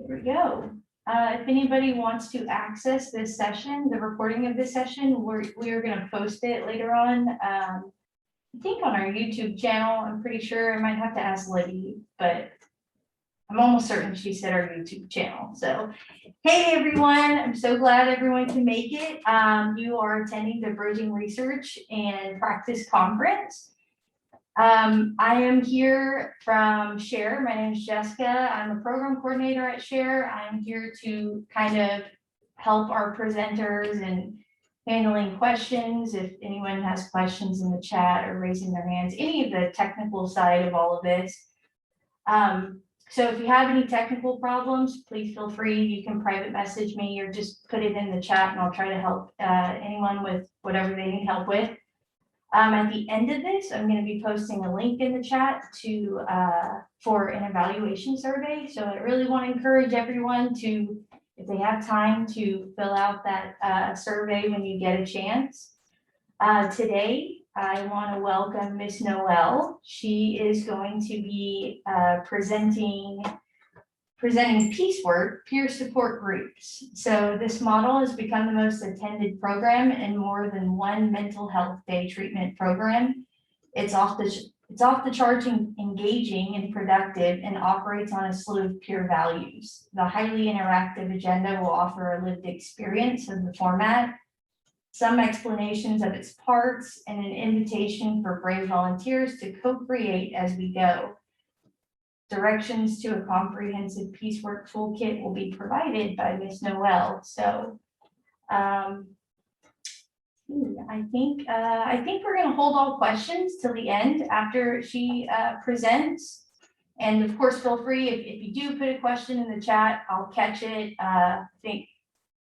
There we go. If anybody wants to access this session, the recording of this session, we are going to post it later on. I think on our YouTube channel. I'm pretty sure I might have to ask Libby, but I'm almost certain she said our YouTube channel. So, hey everyone, I'm so glad everyone can make it. You are attending the Bridging Research and Practice Conference. I am here from SHARE. My name is Jessica. I'm a program coordinator at SHARE. I'm here to kind of help our presenters and handling questions. If anyone has questions in the chat or raising their hands, any of the technical side of all of this. So if you have any technical problems, please feel free. You can private message me or just put it in the chat and I'll try to help anyone with whatever they need help with. At the end of this, I'm going to be posting a link in the chat to for an evaluation survey. So I really want to encourage everyone to, if they have time, to fill out that survey when you get a chance. Today, I want to welcome Miss Noelle. She is going to be presenting piecework peer support groups. So this model has become the most attended program in more than one mental health day treatment program. It's off the charts engaging and productive and operates on a slew of peer values. The highly interactive agenda will offer a lived experience of the format, some explanations of its parts, and an invitation for brave volunteers to co-create as we go. Directions to a comprehensive piecework toolkit will be provided by Ms. Noelle. So I think we're going to hold all questions till the end after she presents. And of course, feel free if you do put a question in the chat, I'll catch it. I think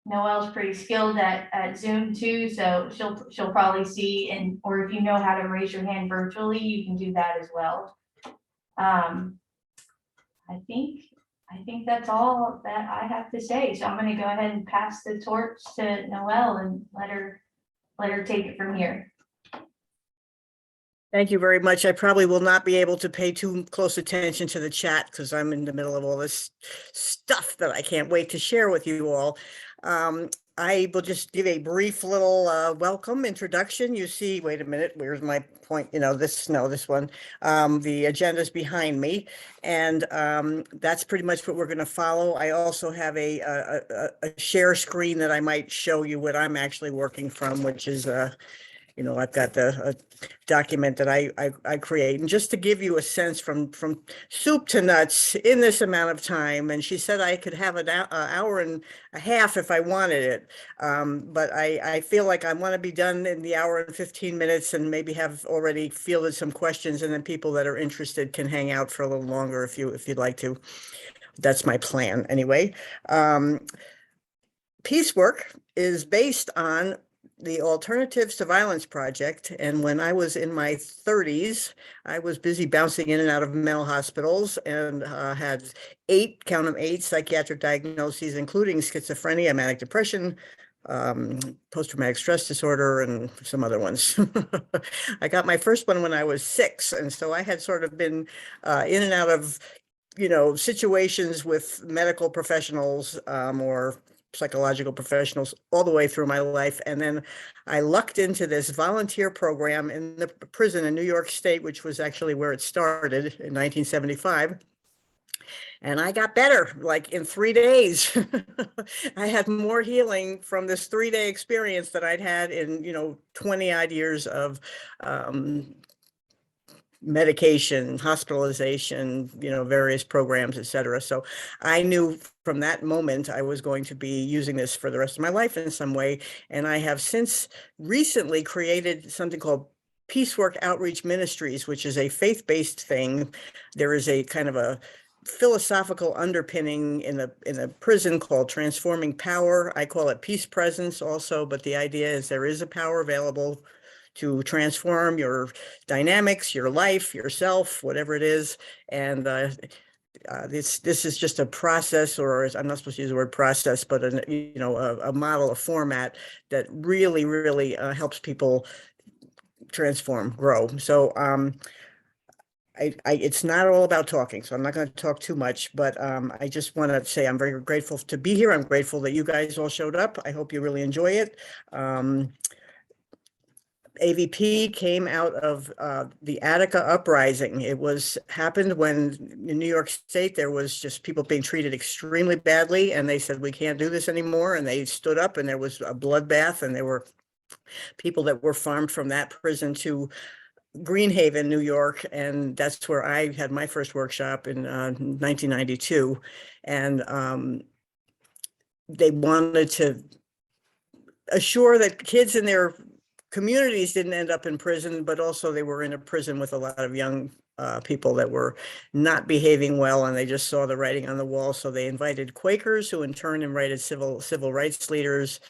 Noelle's pretty skilled at Zoom too, so she'll probably see, and or if you know how to raise your hand virtually, you can do that as well. I think that's all that I have to say. So I'm going to go ahead and pass the torch to Noelle and let her take it from here. Thank you very much. I probably will not be able to pay too close attention to the chat because I'm in the middle of all this stuff that I can't wait to share with you all. I will just give a brief little welcome introduction. You see, wait a minute, where's my point? You know, this one. The agenda is behind me, and that's pretty much what we're going to follow. I also have a share screen that I might show you what I'm actually working from, which is you know, I've got a document that I create, and just to give you a sense from soup to nuts in this amount of time. And she said I could have an hour and a half if I wanted it, but I feel like I want to be done in the hour and 15 minutes, and maybe have already fielded some questions, and then people that are interested can hang out for a little longer if you'd like to. That's my plan anyway. Piecework is based on the Alternatives to Violence Project. And when I was in my 30s, I was busy bouncing in and out of mental hospitals and had 8 psychiatric diagnoses, including schizophrenia, manic depression, post-traumatic stress disorder, and some other ones. I got my first one when I was 6. And so I had sort of been in and out of, you know, situations with medical professionals or psychological professionals all the way through my life. And then I lucked into this volunteer program in the prison in New York State, which was actually where it started in 1975. And I got better, like in 3 days. I had more healing from this 3-day experience that I'd had in, you know, 20 odd years of medication, hospitalization, you know, various programs, et cetera. So I knew from that moment I was going to be using this for the rest of my life in some way. And I have since recently created something called Piecework Outreach Ministries, which is a faith-based thing. There is a kind of a philosophical underpinning in a prison called Transforming Power. I call it Peace Presence also, but the idea is there is a power available to transform your dynamics, your life, yourself, whatever it is. And this is just a process, or I'm not supposed to use the word process, but a model, a format that really helps people transform, grow. So it's not all about talking, so I'm not going to talk too much, but I just want to say I'm very grateful to be here. I'm grateful that you guys all showed up. I hope you really enjoy it. AVP came out of the Attica uprising. It was happened when in New York State there was just people being treated extremely badly, and they said we can't do this anymore. And they stood up, and there was a bloodbath, and there were people that were farmed from that prison to Greenhaven, New York, and that's where I had my first workshop in 1992. And they wanted to assure that kids in their communities didn't end up in prison, but also they were in a prison with a lot of young people that were not behaving well, and they just saw the writing on the wall. So they invited Quakers, who in turn invited civil rights leaders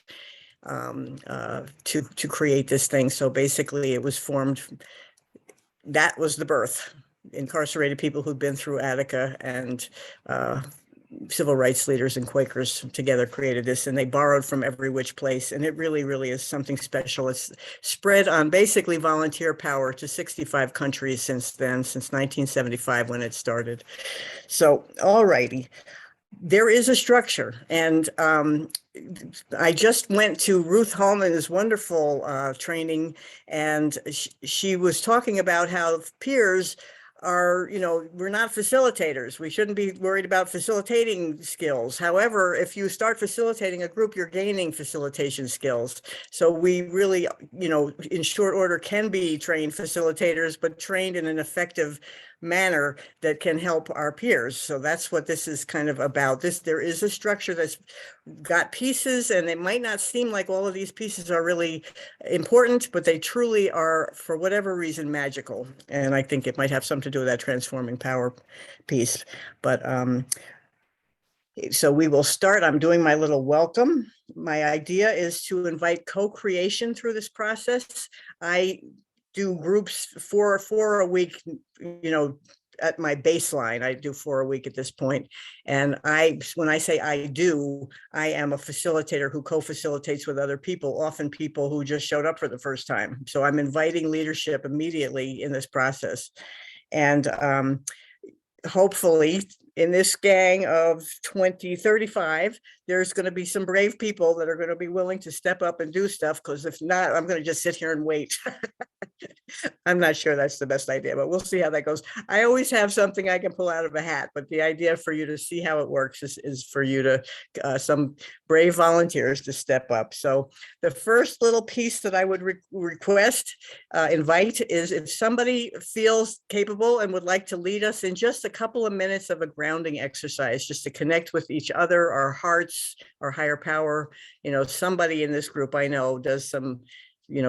to create this thing. So basically, it was formed. That was the birth. Incarcerated people who'd been through Attica and civil rights leaders and Quakers together created this, and they borrowed from every which place. And it really, really is something special. It's spread on basically volunteer power to 65 countries since then, since 1975 when it started. So, all righty. There is a structure, and I just went to Ruth Hallman's wonderful training, and she was talking about how peers are, we're not facilitators. We shouldn't be worried about facilitating skills. However, if you start facilitating a group, you're gaining facilitation skills. So we really, in short order can be trained facilitators, but trained in an effective manner that can help our peers. So that's what this is kind of about. There is a structure that's got pieces, and it might not seem like all of these pieces are really important, but they truly are, for whatever reason, magical. And I think it might have something to do with that transforming power piece. But so we will start. I'm doing my little welcome. My idea is to invite co-creation through this process. I do groups four a week, at my baseline. I do 4 a week at this point. And when I say I am a facilitator who co-facilitates with other people, often people who just showed up for the first time. So I'm inviting leadership immediately in this process. And hopefully in this gang of 35, there's going to be some brave people that are going to be willing to step up and do stuff, because if not, I'm going to just sit here and wait. I'm not sure that's the best idea, but we'll see how that goes. I always have something I can pull out of a hat, but the idea for you to see how it works is for you to, some brave volunteers to step up. So the first little piece that I would invite is if somebody feels capable and would like to lead us in just a couple of minutes of a grounding exercise, just to connect with each other, our hearts, our higher power. Somebody in this group I know does some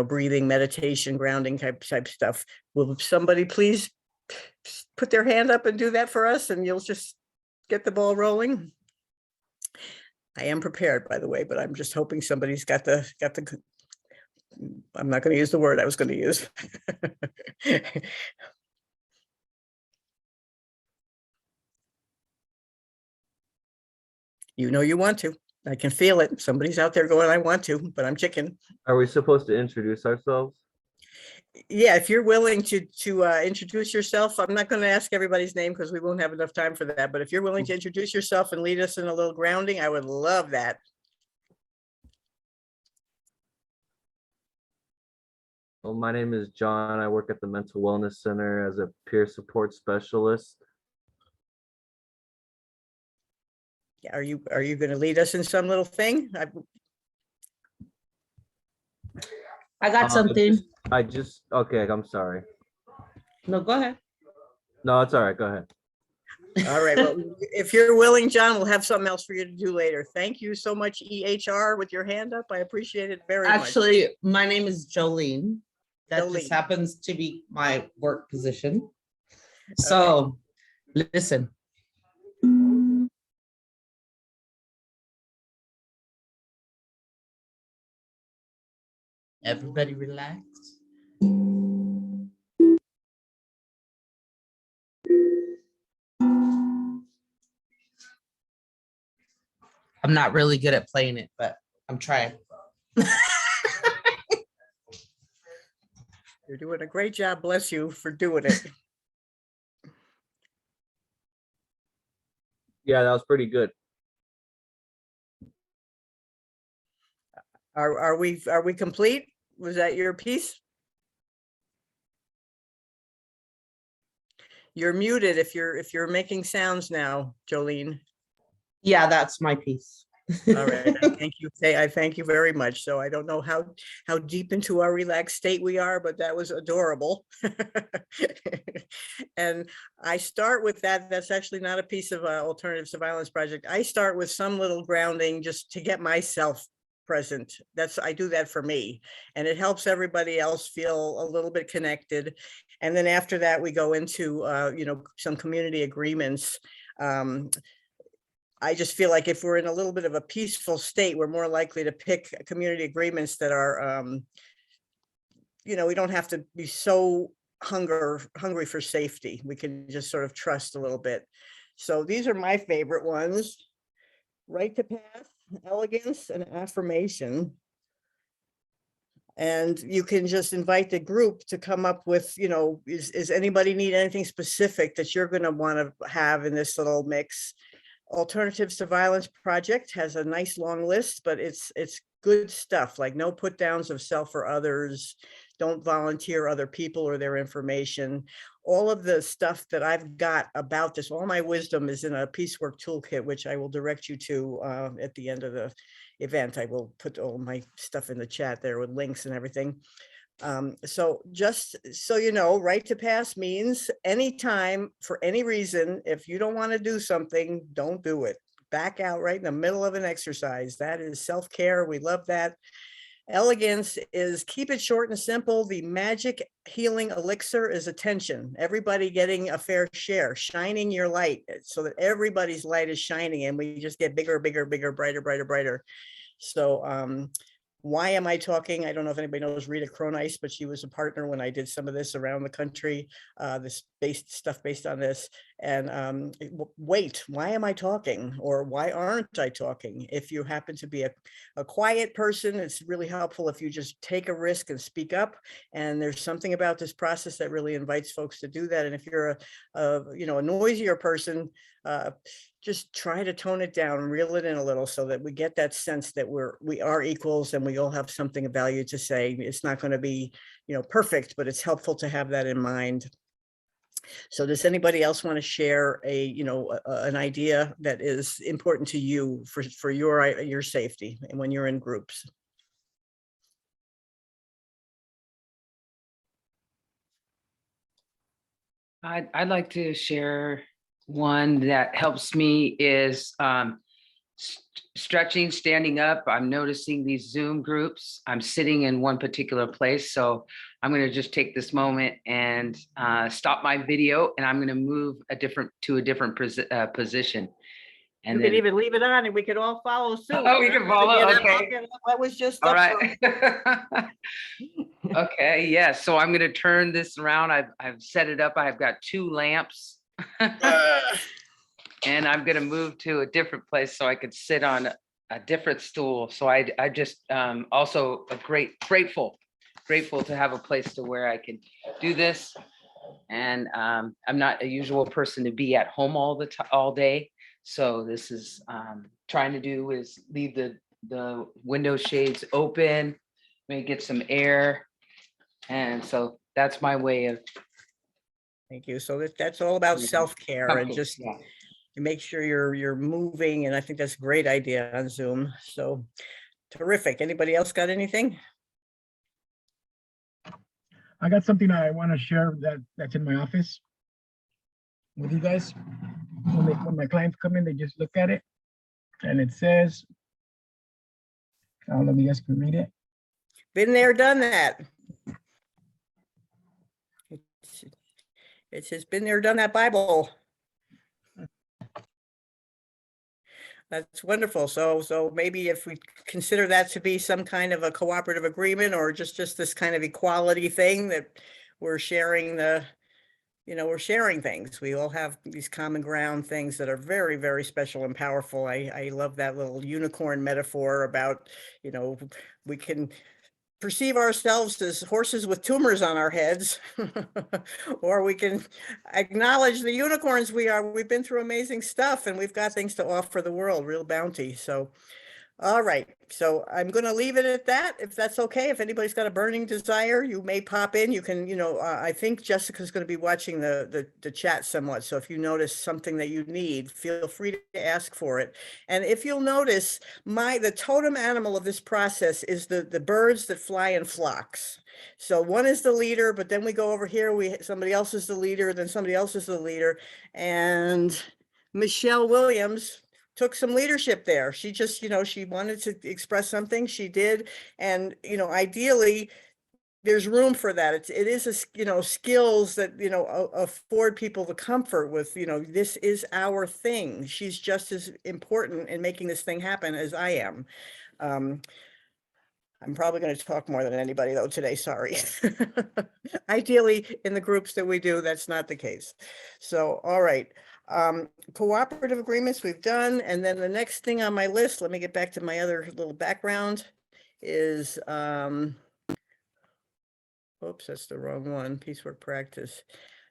breathing, meditation, grounding type stuff. Will somebody please put their hand up and do that for us, and you'll just get the ball rolling? I am prepared, by the way, but I'm just hoping somebody's got the, I'm not going to use the word I was going to use. You want to. I can feel it. Somebody's out there going, I want to, but I'm chicken. Are we supposed to introduce ourselves? Yeah, if you're willing to introduce yourself, I'm not going to ask everybody's name because we won't have enough time for that. But if you're willing to introduce yourself and lead us in a little grounding, I would love that. Well, my name is John. I work at the Mental Wellness Center as a peer support specialist. Are you going to lead us in some little thing? I got something. Okay, I'm sorry. No, go ahead. No, it's all right. Go ahead. All right. Well, if you're willing, John, we'll have something else for you to do later. Thank you so much, EHR, with your hand up. I appreciate it very much. Actually, my name is Jolene. That Jolene. just happens to be my work position. So, listen. Everybody relax. I'm not really good at playing it, but I'm trying. You're doing a great job. Bless you for doing it. Yeah, that was pretty good. Are we complete? Was that your piece? You're muted if you're making sounds now, Jolene. Yeah, that's my piece. All right, I thank you very much. So I don't know how deep into our relaxed state we are, but that was adorable. And I start with that. That's actually not a piece of Alternatives to Violence Project. I start with some little grounding just to get myself present. I do that for me, and it helps everybody else feel a little bit connected. And then after that, we go into some community agreements. I just feel like if we're in a little bit of a peaceful state, we're more likely to pick community agreements that are, we don't have to be so hungry for safety. We can just sort of trust a little bit. So these are my favorite ones: right to pass, elegance, and affirmation. And you can just invite the group to come up with, is anybody need anything specific that you're going to want to have in this little mix? Alternatives to Violence Project has a nice long list, but it's good stuff, like no put downs of self or others, don't volunteer other people or their information. All of the stuff that I've got about this, all my wisdom is in a piecework toolkit, which I will direct you to at the end of the event. I will put all my stuff in the chat there with links and everything. So just so you know, right to pass means anytime, for any reason, if you don't want to do something, don't do it. Back out right in the middle of an exercise. That is self-care. We love that. Elegance is keep it short and simple. The magic healing elixir is attention. Everybody getting a fair share, shining your light so that everybody's light is shining and we just get bigger, bigger, bigger, brighter, brighter, brighter. So why am I talking? I don't know if anybody knows Rita Cronice, but she was a partner when I did some of this around the country, this stuff based on this. And wait, why am I talking? Or why aren't I talking? If you happen to be a quiet person, it's really helpful if you just take a risk and speak up. And there's something about this process that really invites folks to do that. And if you're a noisier person, just try to tone it down, reel it in a little so that we get that sense that we are equals and we all have something of value to say. It's not going to be, perfect, but it's helpful to have that in mind. So does anybody else want to share an idea that is important to you for your safety and when you're in groups? I'd like to share one that helps me is stretching, standing up. I'm noticing these Zoom groups. I'm sitting in one particular place. So I'm going to just take this moment and stop my video, and I'm going to move to a different position. And you then could even leave it on and we could all follow suit. Oh, we can follow. Okay. That was just All up right. Okay. Yeah. So I'm going to turn this around. I've set it up. I've got 2 lamps. And I'm going to move to a different place so I could sit on a different stool. So I just also grateful to have a place to where I can do this. And I'm not a usual person to be at home all day. So this is trying to do is leave the window shades open, maybe get some air. And so that's my way of. Thank you. So that's all about self-care and just make sure you're moving. And I think that's a great idea on Zoom. So terrific. Anybody else got anything? I got something I want to share that's in my office with you guys. When my clients come in, they just look at it and it says, I don't know if you guys can read it. Been there, done that. It says been there, done that Bible. That's wonderful. So maybe if we consider that to be some kind of a cooperative agreement or just this kind of equality thing that we're sharing we're sharing things. We all have these common ground things that are very, very special and powerful. I love that little unicorn metaphor about, we can perceive ourselves as horses with tumors on our heads, or we can acknowledge the unicorns we are. We've been through amazing stuff and we've got things to offer the world, real bounty. So, all right. So I'm going to leave it at that. If that's okay, if anybody's got a burning desire, you may pop in. You can, I think Jessica's going to be watching the chat somewhat. So if you notice something that you need, feel free to ask for it. And if you'll notice, the totem animal of this process is the birds that fly in flocks. So one is the leader, but then we go over here, somebody else is the leader, then somebody else is the leader. And Michelle Williams took some leadership there. She just, she wanted to express something, she did. And, ideally, there's room for that. It is skills that, afford people the comfort with, this is our thing. She's just as important in making this thing happen as I am. I'm probably going to talk more than anybody though today, sorry. Ideally, in the groups that we do, that's not the case. So, all right. Cooperative agreements we've done. And then the next thing on my list, let me get back to my other little background, is, oops, that's the wrong one, piecework practice.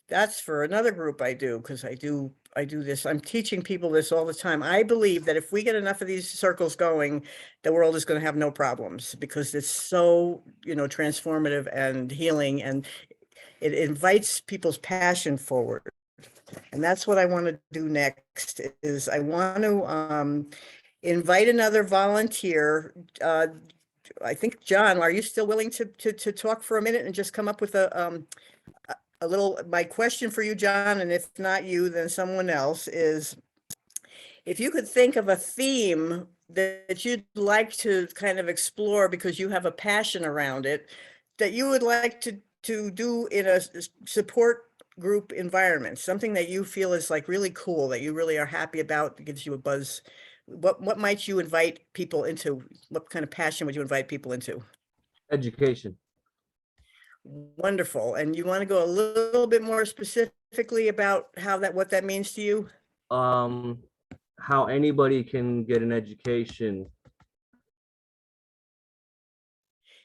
That's for another group I do, because I do this. I'm teaching people this all the time. I believe that if we get enough of these circles going, the world is going to have no problems, because it's so, transformative and healing, and it invites people's passion forward. And that's what I want to do next, is I want to invite another volunteer. I think, John, are you still willing to talk for a minute and just come up with a little, my question for you, John, and if not you, then someone else, is if you could think of a theme that you'd like to kind of explore because you have a passion around it, that you would like to do in a support group environment, something that you feel is like really cool, that you really are happy about, that gives you a buzz. What might you invite people into? What kind of passion would you invite people into? Education. Wonderful. And you want to go a little bit more specifically about what that means to you? How anybody can get an education.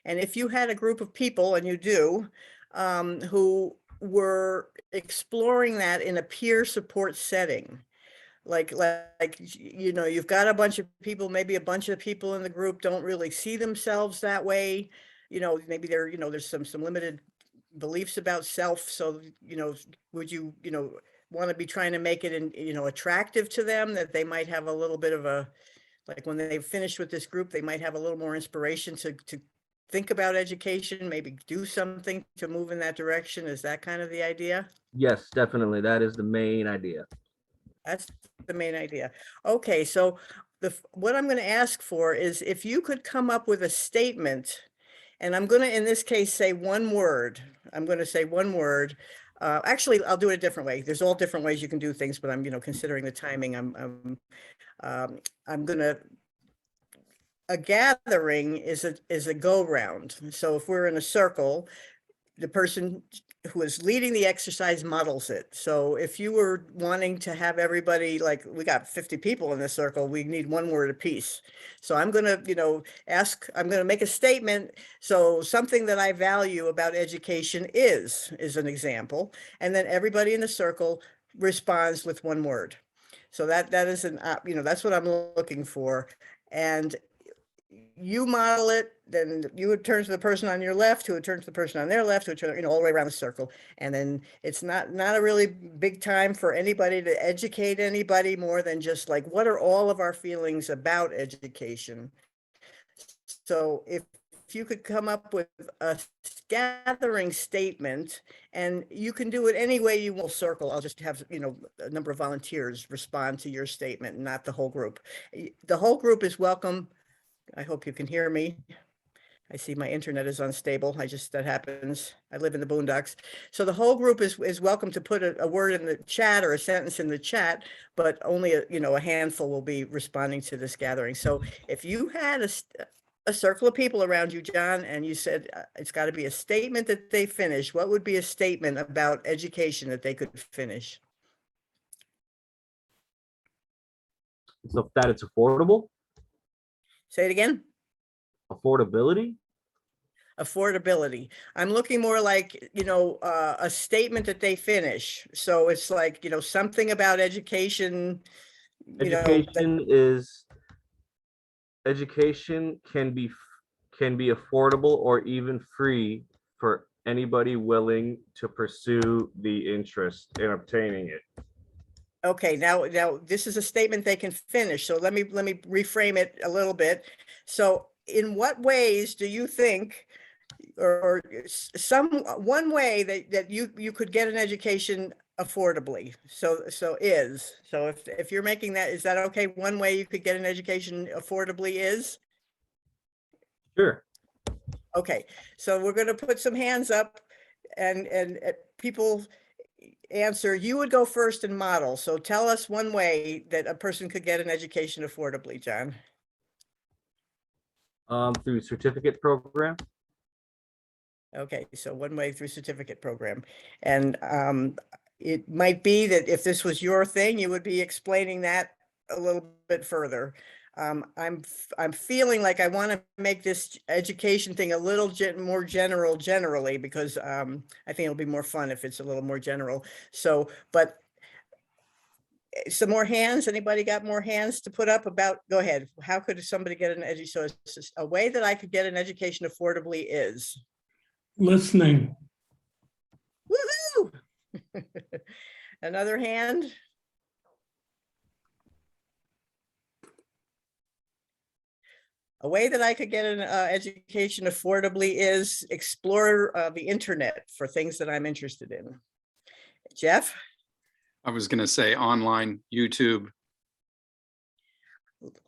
And if you had a group of people, and you do, who were exploring that in a peer support setting, like you've got a bunch of people, maybe a bunch of people in the group don't really see themselves that way, maybe there's some limited beliefs about self. So, would you, want to be trying to make it attractive to them, that they might have a little bit of like when they finish with this group, they might have a little more inspiration to think about education, maybe do something to move in that direction? Is that kind of the idea? Yes, definitely. That is the main idea. That's the main idea. Okay, so what I'm going to ask for is if you could come up with a statement, and I'm going to, in this case, say one word. I'm going to say one word. Actually, I'll do it a different way. There's all different ways you can do things, but I'm, considering the timing, I'm going to, a gathering is a go round. So if we're in a circle, the person who is leading the exercise models it. So if you were wanting to have everybody, like we got 50 people in this circle, we need one word apiece. So I'm going to, I'm going to make a statement. So something that I value about education is an example. And then everybody in the circle responds with one word. So that is that's what I'm looking for. And you model it, then you would turn to the person on your left, who would turn to the person on their left, who would turn, all the way around the circle. And then it's not a really big time for anybody to educate anybody more than just like, what are all of our feelings about education? So if you could come up with a gathering statement, and you can do it any way you will, circle. I'll just have, a number of volunteers respond to your statement, not the whole group. The whole group is welcome. I hope you can hear me. I see my internet is unstable. That happens. I live in the boondocks. So the whole group is welcome to put a word in the chat or a sentence in the chat, but only a handful will be responding to this gathering. So if you had a circle of people around you, John, and you said it's got to be a statement that they finish, what would be a statement about education that they could finish? So that it's affordable. Say it again. Affordability. affordability. I'm looking more like, a statement that they finish. So it's like, something about education, Education can be affordable or even free for anybody willing to pursue the interest in obtaining it. Okay, now this is a statement they can finish. So let me reframe it a little bit. So in what ways do you think, or one way that you could get an education affordably? So if you're making that, is that okay? One way you could get an education affordably is? Sure. Okay, so we're going to put some hands up and people answer. You would go first and model. So tell us one way that a person could get an education affordably, John. Through certificate program. Okay, so one way through certificate program. And it might be that if this was your thing, you would be explaining that a little bit further. I'm feeling like I want to make this education thing a little more generally, because I think it'll be more fun if it's a little more general. So, but some more hands. Anybody got more hands to put up about? Go ahead. How could somebody get an education? So a way that I could get an education affordably is listening. woohoo. Another hand. A way that I could get an education affordably is explore the internet for things that I'm interested in. Jeff? I was going to say online YouTube.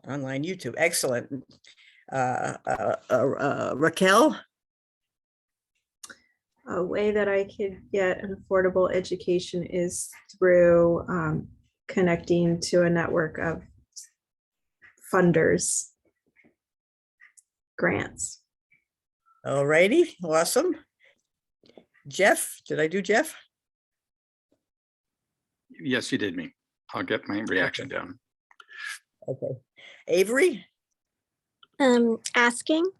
Online YouTube, excellent. Raquel? A way that I could get an affordable education is through connecting to a network of funders, grants. All righty, awesome. Jeff, did I do Jeff? Yes, you did me. I'll get my reaction down. Okay. Avery? Asking.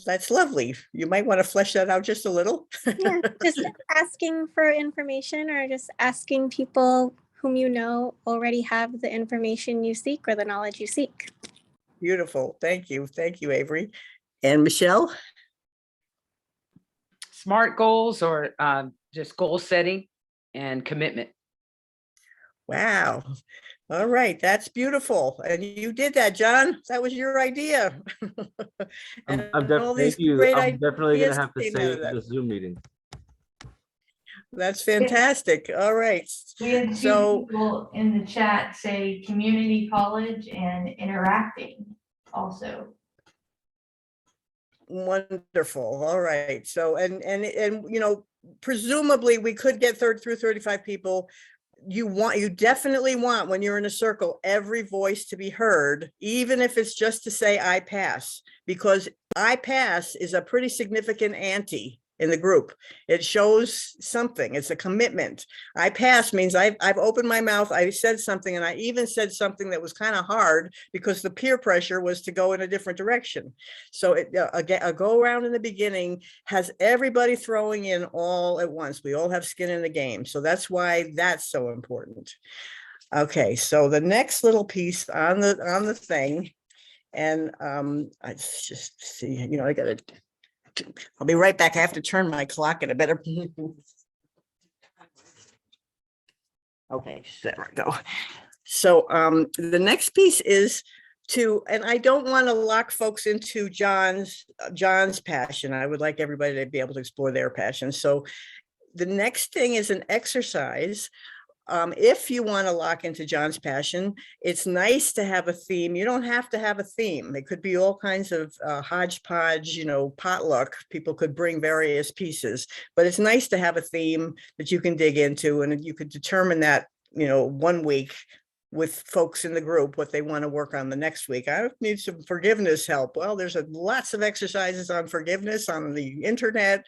That's lovely. You might want to flesh that out just a little. Yeah, just asking for information, or just asking people whom you know already have the information you seek or the knowledge you seek. Beautiful. Thank you. Thank you, Avery. And Michelle? SMART goals, or just goal setting and commitment. Wow. All right. That's beautiful. And you did that, John. That was your idea. And all Definitely, these thank you. great I'm definitely going ideas to have to came out say of that. the Zoom meeting. That's fantastic. All right. We had two So people in the chat say community college and interacting also. wonderful. All right. So, and presumably we could get through 35 people. You definitely want, when you're in a circle, every voice to be heard, even if it's just to say I pass, because I pass is a pretty significant ante in the group. It shows something. It's a commitment. I pass means I've opened my mouth. I said something, and I even said something that was kind of hard because the peer pressure was to go in a different direction. So a go around in the beginning has everybody throwing in all at once. We all have skin in the game. So that's why that's so important. Okay, so the next little piece on the thing, and I just see, I got to. I'll be right back. I have to turn my clock in a better. Okay, there we go. So the next piece is and I don't want to lock folks into John's passion. I would like everybody to be able to explore their passion. So the next thing is an exercise. If you want to lock into John's passion, it's nice to have a theme. You don't have to have a theme. It could be all kinds of hodgepodge, potluck. People could bring various pieces, but it's nice to have a theme that you can dig into, and you could determine that, 1 week with folks in the group, what they want to work on the next week. I need some forgiveness help. Well, there's lots of exercises on forgiveness on the internet.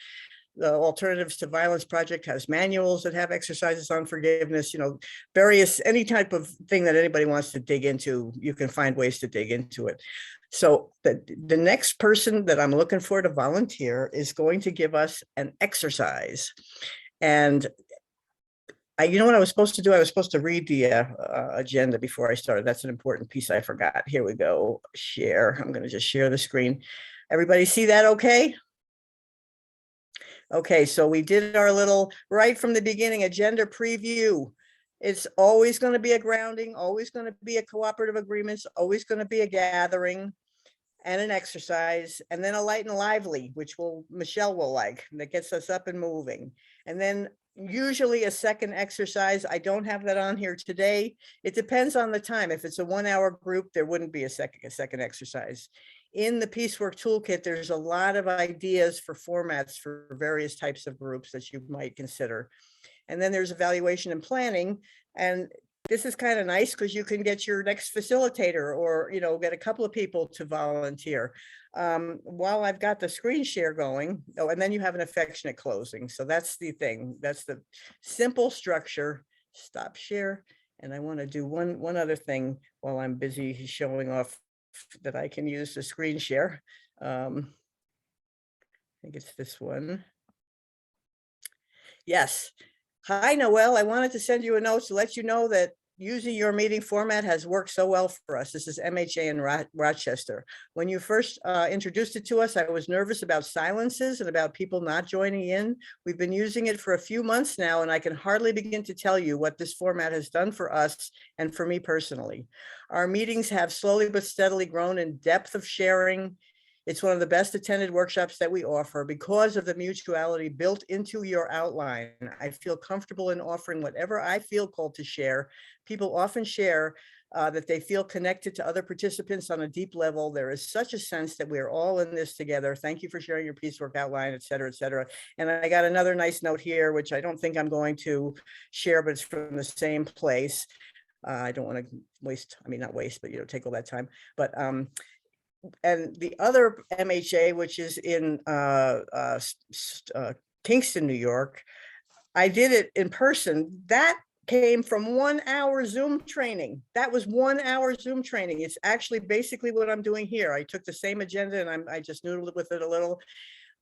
the Alternatives to Violence Project has manuals that have exercises on forgiveness, various, any type of thing that anybody wants to dig into, you can find ways to dig into it. So the next person that I'm looking for to volunteer is going to give us an exercise. And you know what I was supposed to do? I was supposed to read the agenda before I started. That's an important piece I forgot. Here we go. Share. I'm going to just share the screen. Everybody see that okay? Okay, so we did our little, right from the beginning, agenda preview. It's always going to be a grounding, always going to be a cooperative agreements, always going to be a gathering and an exercise, and then a light and lively, which Michelle will like, that gets us up and moving. And then usually a second exercise. I don't have that on here today. It depends on the time. If it's a 1 hour group, there wouldn't be a second exercise. In the Piecework Toolkit, there's a lot of ideas for formats for various types of groups that you might consider. And then there's evaluation and planning. And this is kind of nice because you can get your next facilitator or, get a couple of people to volunteer. While I've got the screen share going, and then you have an affectionate closing. So that's the thing. That's the simple structure. Stop share. And I want to do one other thing while I'm busy showing off that I can use the screen share. I think it's this one. Yes. Hi, Noelle. I wanted to send you a note to let you know that using your meeting format has worked so well for us. This is MHA in Rochester. When you first introduced it to us, I was nervous about silences and about people not joining in. We've been using it for a few months now, and I can hardly begin to tell you what this format has done for us and for me personally. Our meetings have slowly but steadily grown in depth of sharing. It's one of the best attended workshops that we offer because of the mutuality built into your outline. I feel comfortable in offering whatever I feel called to share. People often share that they feel connected to other participants on a deep level. There is such a sense that we're all in this together. Thank you for sharing your Piecework outline, et cetera, et cetera. And I got another nice note here, which I don't think I'm going to share, but it's from the same place. I don't want to waste, not waste, but take all that time. But and the other MHA, which is in Kingston, New York, I did it in person. That came from 1 hour Zoom training. That was 1 hour Zoom training. It's actually basically what I'm doing here. I took the same agenda and I just noodled with it a little.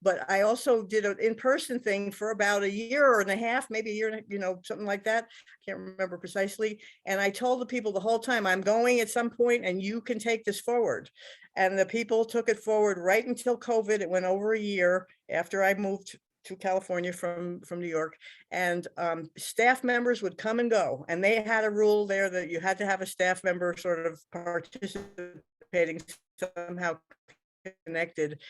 But I also did an in-person thing for about a year and a half, maybe a year, something like that. I can't remember precisely. And I told the people the whole time, I'm going at some point and you can take this forward. And the people took it forward right until COVID. It went over a year after I moved to California from New York, and staff members would come and go. And they had a rule there that you had to have a staff member sort of participating, somehow connected.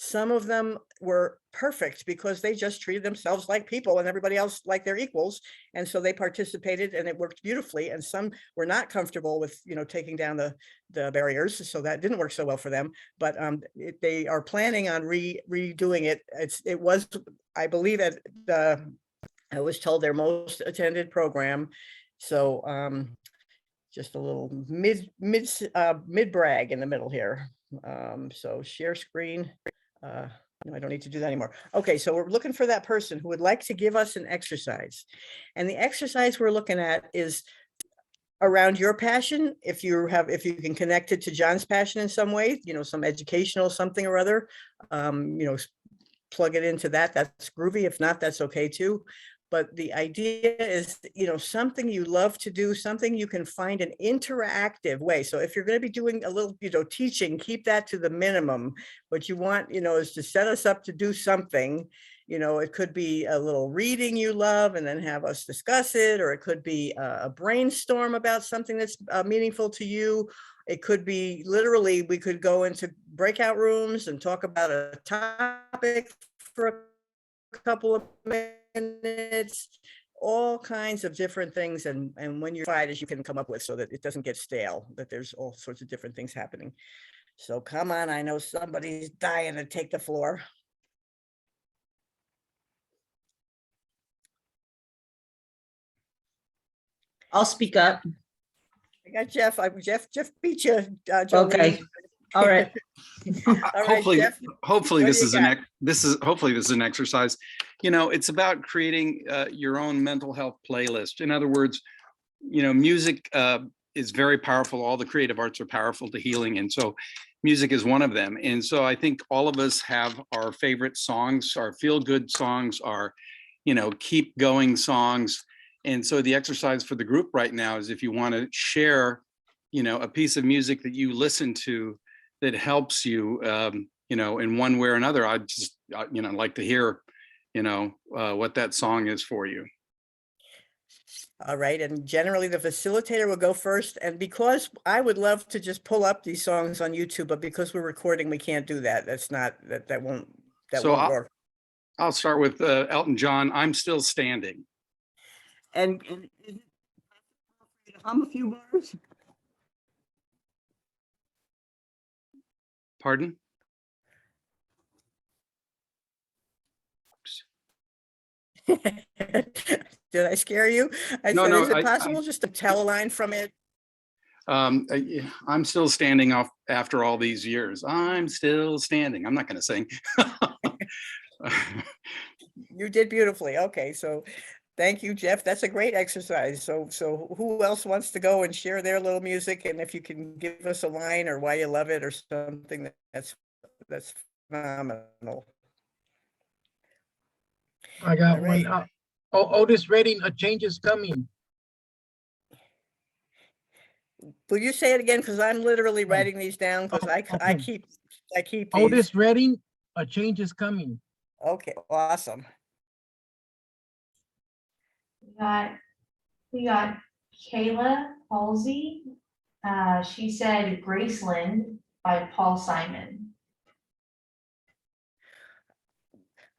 Some of them were perfect because they just treated themselves like people and everybody else like their equals. And so they participated and it worked beautifully. And some were not comfortable with, taking down the barriers. So that didn't work so well for them, but they are planning on redoing it. It was, I believe I was told their most attended program. So just a little mid brag in the middle here. So share screen. No, I don't need to do that anymore. Okay, so we're looking for that person who would like to give us an exercise. And the exercise we're looking at is around your passion. If you can connect it to John's passion in some way, some educational something or other, plug it into that. That's groovy. If not, that's okay too. But the idea is, something you love to do, something you can find an interactive way. So if you're going to be doing a little, teaching, keep that to the minimum. What you want, is to set us up to do something. It could be a little reading you love and then have us discuss it, or it could be a brainstorm about something that's meaningful to you. It could be literally, we could go into breakout rooms and talk about a topic for a couple of minutes, all kinds of different things. And when you're fired, as you can come up with so that it doesn't get stale, that there's all sorts of different things happening. So come on, I know somebody's dying to take the floor. I'll speak up. I got Jeff. Jeff beat you. Okay. All right. All right, Hopefully, Jeff, hopefully what do this you is an got? hopefully this is an exercise. You know, it's about creating your own mental health playlist. In other words, you know, music is very powerful. All the creative arts are powerful to healing, and so music is one of them. And so I think all of us have our favorite songs, our feel-good songs, our, you know, keep going songs. And so the exercise for the group right now is if you want to share, you know, a piece of music that you listen to that helps you, you know, in one way or another. I'd just, you know, like to hear, you know, what that song is for you. All right, and generally the facilitator will go first. And because I would love to just pull up these songs on YouTube, but because we're recording, we can't do that. That's not, that won't So work. I'll start with Elton John, I'm Still Standing. And is it possible to hum a few bars? Pardon? Did I scare you? I No, said, no, is it possible just to tell a line from it? I'm still standing off after all these years. I'm still standing. I'm not going to sing. You did beautifully. Okay, so thank you, Jeff. That's a great exercise. So who else wants to go and share their little music? And if you can give us a line or why you love it or something, that's phenomenal. I got All right. one. Otis Redding, A Change Is Coming. Will you say it again? Because I'm literally Oh. writing these down because I Okay. keep these. Otis Redding, A Change Is Coming. Okay, awesome. We got Kayla Halsey. She said Graceland by Paul Simon.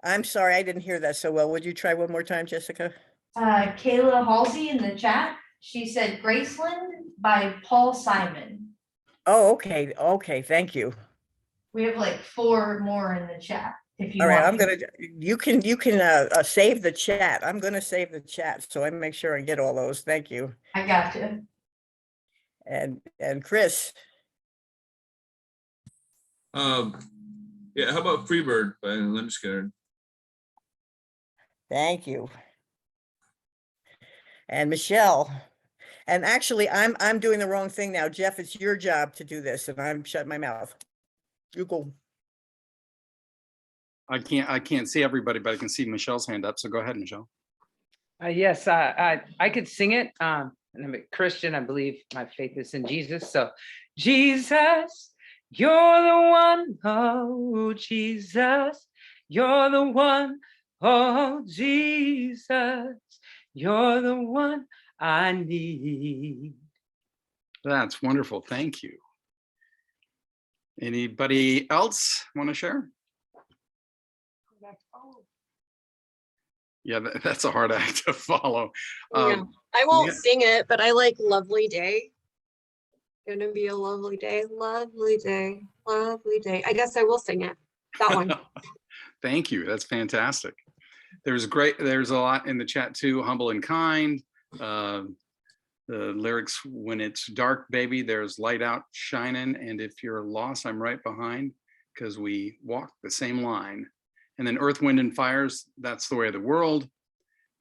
I'm sorry, I didn't hear that so well. Would you try one more time, Jessica? Kayla Halsey in the chat, she said Graceland by Paul Simon. Oh, okay, okay, thank you. We have like 4 more in the chat. If you All right, want. you can save the chat. I'm gonna save the chat, so I make sure I get all those. Thank you. I got you. And Chris, Yeah, how about Freebird by Lynch Skinner? thank you. And Michelle. And actually, I'm doing the wrong thing now. Jeff, it's your job to do this, and I'm shutting my mouth. You go. I can't see everybody, but I can see Michelle's hand up. So go ahead, Michelle. Yes, I could sing it. And I'm a Christian. I believe my faith is in Jesus. So, Jesus, you're the one. Oh, Jesus, you're the one. Oh, Jesus, you're the one I need. That's wonderful. Thank you. Anybody else want to share? Yeah, that's a hard act to follow. Yeah. I won't yeah. sing it, but I like Lovely Day. Gonna be a lovely day, lovely day, lovely day. I guess I will sing it. That one. Thank you. That's fantastic. There's a lot in the chat too. Humble and kind. The lyrics, when it's dark, baby, there's light out shining. And if you're lost, I'm right behind, because we walk the same line. And then Earth, Wind, and Fires, that's the way of the world.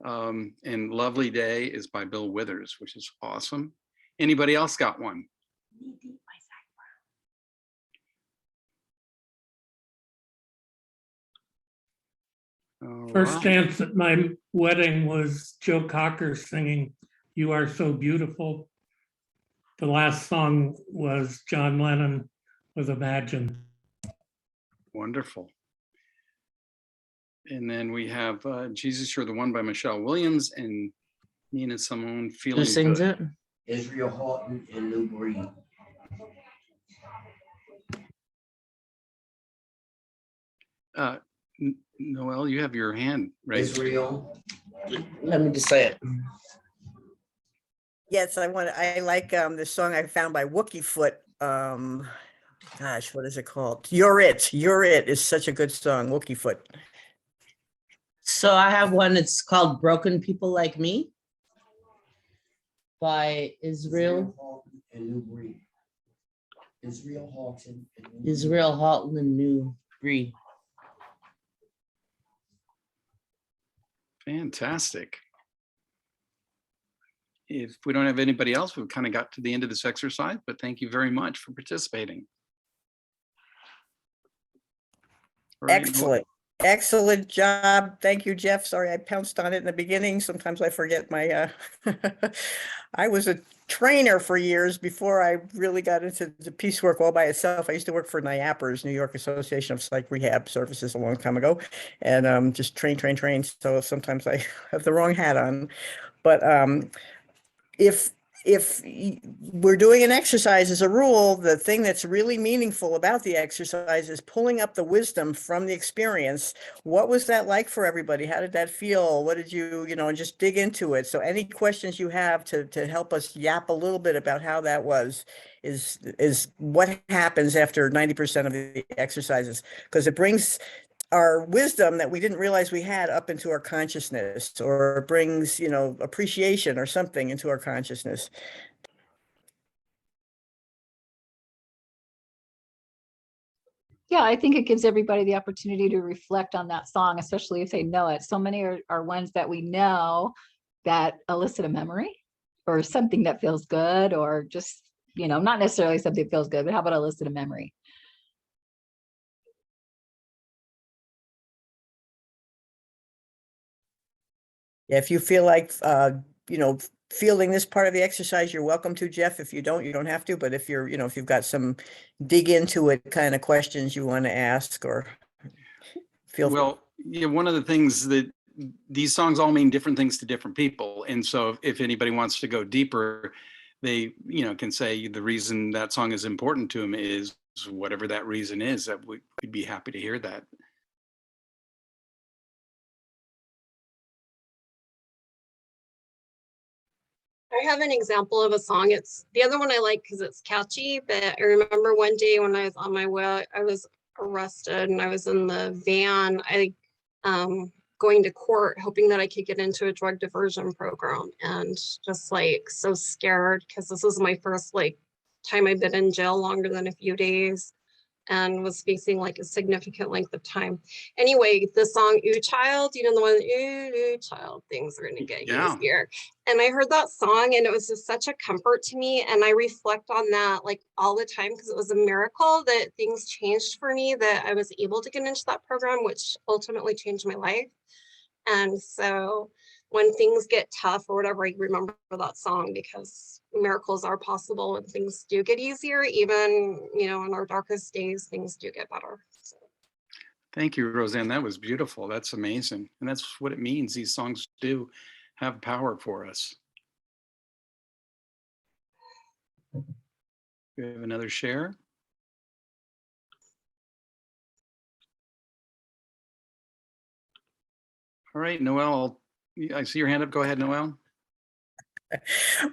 And Lovely Day is by Bill Withers, which is awesome. Anybody else got one? First dance at my wedding was Joe Cocker singing You Are So Beautiful. The last song was John Lennon with Imagine. Wonderful. And then we have Jesus, You're the One by Michelle Williams and Nina Simone, Feeling Who sings Good. it? Israel Houghton and Lou Breed. Noelle, you have your hand raised. Israel. Let me just say it. Yes, I like the song I found by Wookie Foot. Gosh, what is it called? You're It is such a good song, Wookie Foot. So I have one. It's called Broken People Like Me by Israel. Houghton and Lou Breed. Israel Halton. Israel Halton and New Breed. Fantastic. If we don't have anybody else, we've kind of got to the end of this exercise, but thank you very much for participating. All right, Excellent. Excellent job. Thank you, Jeff. Sorry, I pounced on it in the beginning. Sometimes I forget my, I was a trainer for years before I really got into the piecework all by itself. I used to work for NIAPRS, New York Association of Psych Rehab Services, a long time ago, and just train. So sometimes I have the wrong hat on. But if we're doing an exercise as a rule, the thing that's really meaningful about the exercise is pulling up the wisdom from the experience. What was that like for everybody? How did that feel? What did you, and just dig into it. So any questions you have to help us yap a little bit about how that was is what happens after 90% of the exercises, because it brings our wisdom that we didn't realize we had up into our consciousness, or brings, appreciation or something into our consciousness. Yeah, I think it gives everybody the opportunity to reflect on that song, especially if they know it. So many are ones that we know that elicit a memory or something that feels good, or just, not necessarily something that feels good, but how about elicit a memory? If you feel like, feeling this part of the exercise, you're welcome to, Jeff. If you don't have to. But if you're, if you've got some dig into it kind of questions you want to ask, or feel. Well, yeah, one of the things that these songs all mean different things to different people. And so if anybody wants to go deeper, they, can say the reason that song is important to them is whatever that reason is, that we'd be happy to hear that. I have an example of a song. It's the other one I like because it's catchy, but I remember one day when I was on my way, I was arrested and I was in the van, going to court, hoping that I could get into a drug diversion program, and just like so scared because this was my first time I've been in jail longer than a few days, and was facing like a significant length of time. Anyway, the song Ooh Child, the one, ooh child, things are gonna get easier. And I heard that song and it was just such a comfort to me. And I reflect on that all the time, because it was a miracle that things changed for me, that I was able to get into that program, which ultimately changed my life. And so when things get tough or whatever, I remember that song, because miracles are possible and things do get easier. Even, in our darkest days, things do get better. So. Thank you, Roseanne. That was beautiful. That's amazing. And that's what it means. These songs do have power for us. We have another share. All right, Noelle, I see your hand up. Go ahead, Noelle.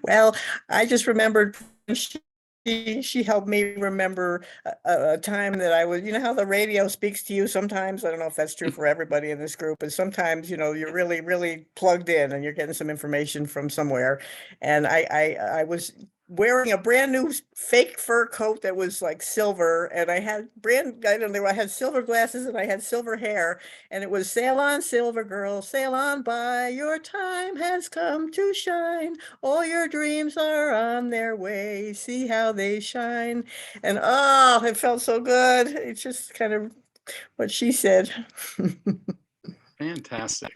Well, I just remembered she helped me remember a time that I was, how the radio speaks to you sometimes. I don't know if that's true for everybody in this group, but sometimes, you're really, really plugged in and you're getting some information from somewhere. And I was wearing a brand new fake fur coat that was like silver, and I had I had silver glasses and I had silver hair, and it was "Sail on, silver girl, sail on by, your time has come to shine, all your dreams are on their way, see how they shine." And oh, it felt so good. It's just kind of what she said. Fantastic.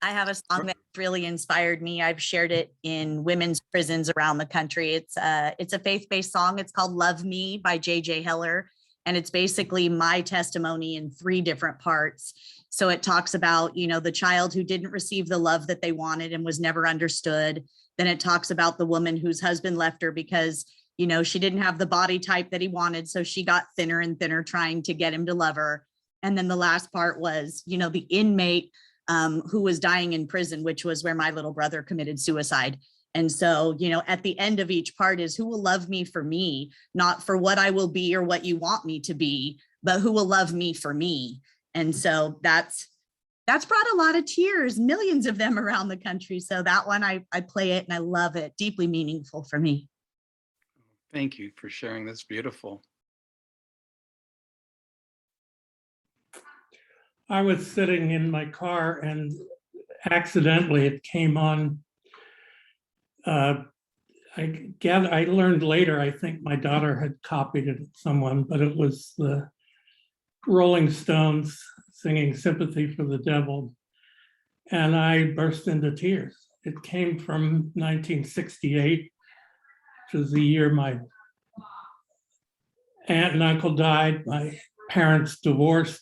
I have a song that really inspired me. I've shared it in women's prisons around the country. It's a faith-based song. It's called "Love Me" by J.J. Heller. And it's basically my testimony in 3 different parts. So it talks about, the child who didn't receive the love that they wanted and was never understood. Then it talks about the woman whose husband left her because, she didn't have the body type that he wanted. So she got thinner and thinner trying to get him to love her. And then the last part was, the inmate who was dying in prison, which was where my little brother committed suicide. And so, at the end of each part is who will love me for me, not for what I will be or what you want me to be, but who will love me for me. And so that's brought a lot of tears, millions of them around the country. So that one, I play it and I love it. Deeply meaningful for me. Thank you for sharing. That's beautiful. I was sitting in my car and accidentally it came on. I learned later, I think my daughter had copied it at someone, but it was the Rolling Stones singing Sympathy for the Devil. And I burst into tears. It came from 1968, which was the year my aunt and uncle died. My parents divorced.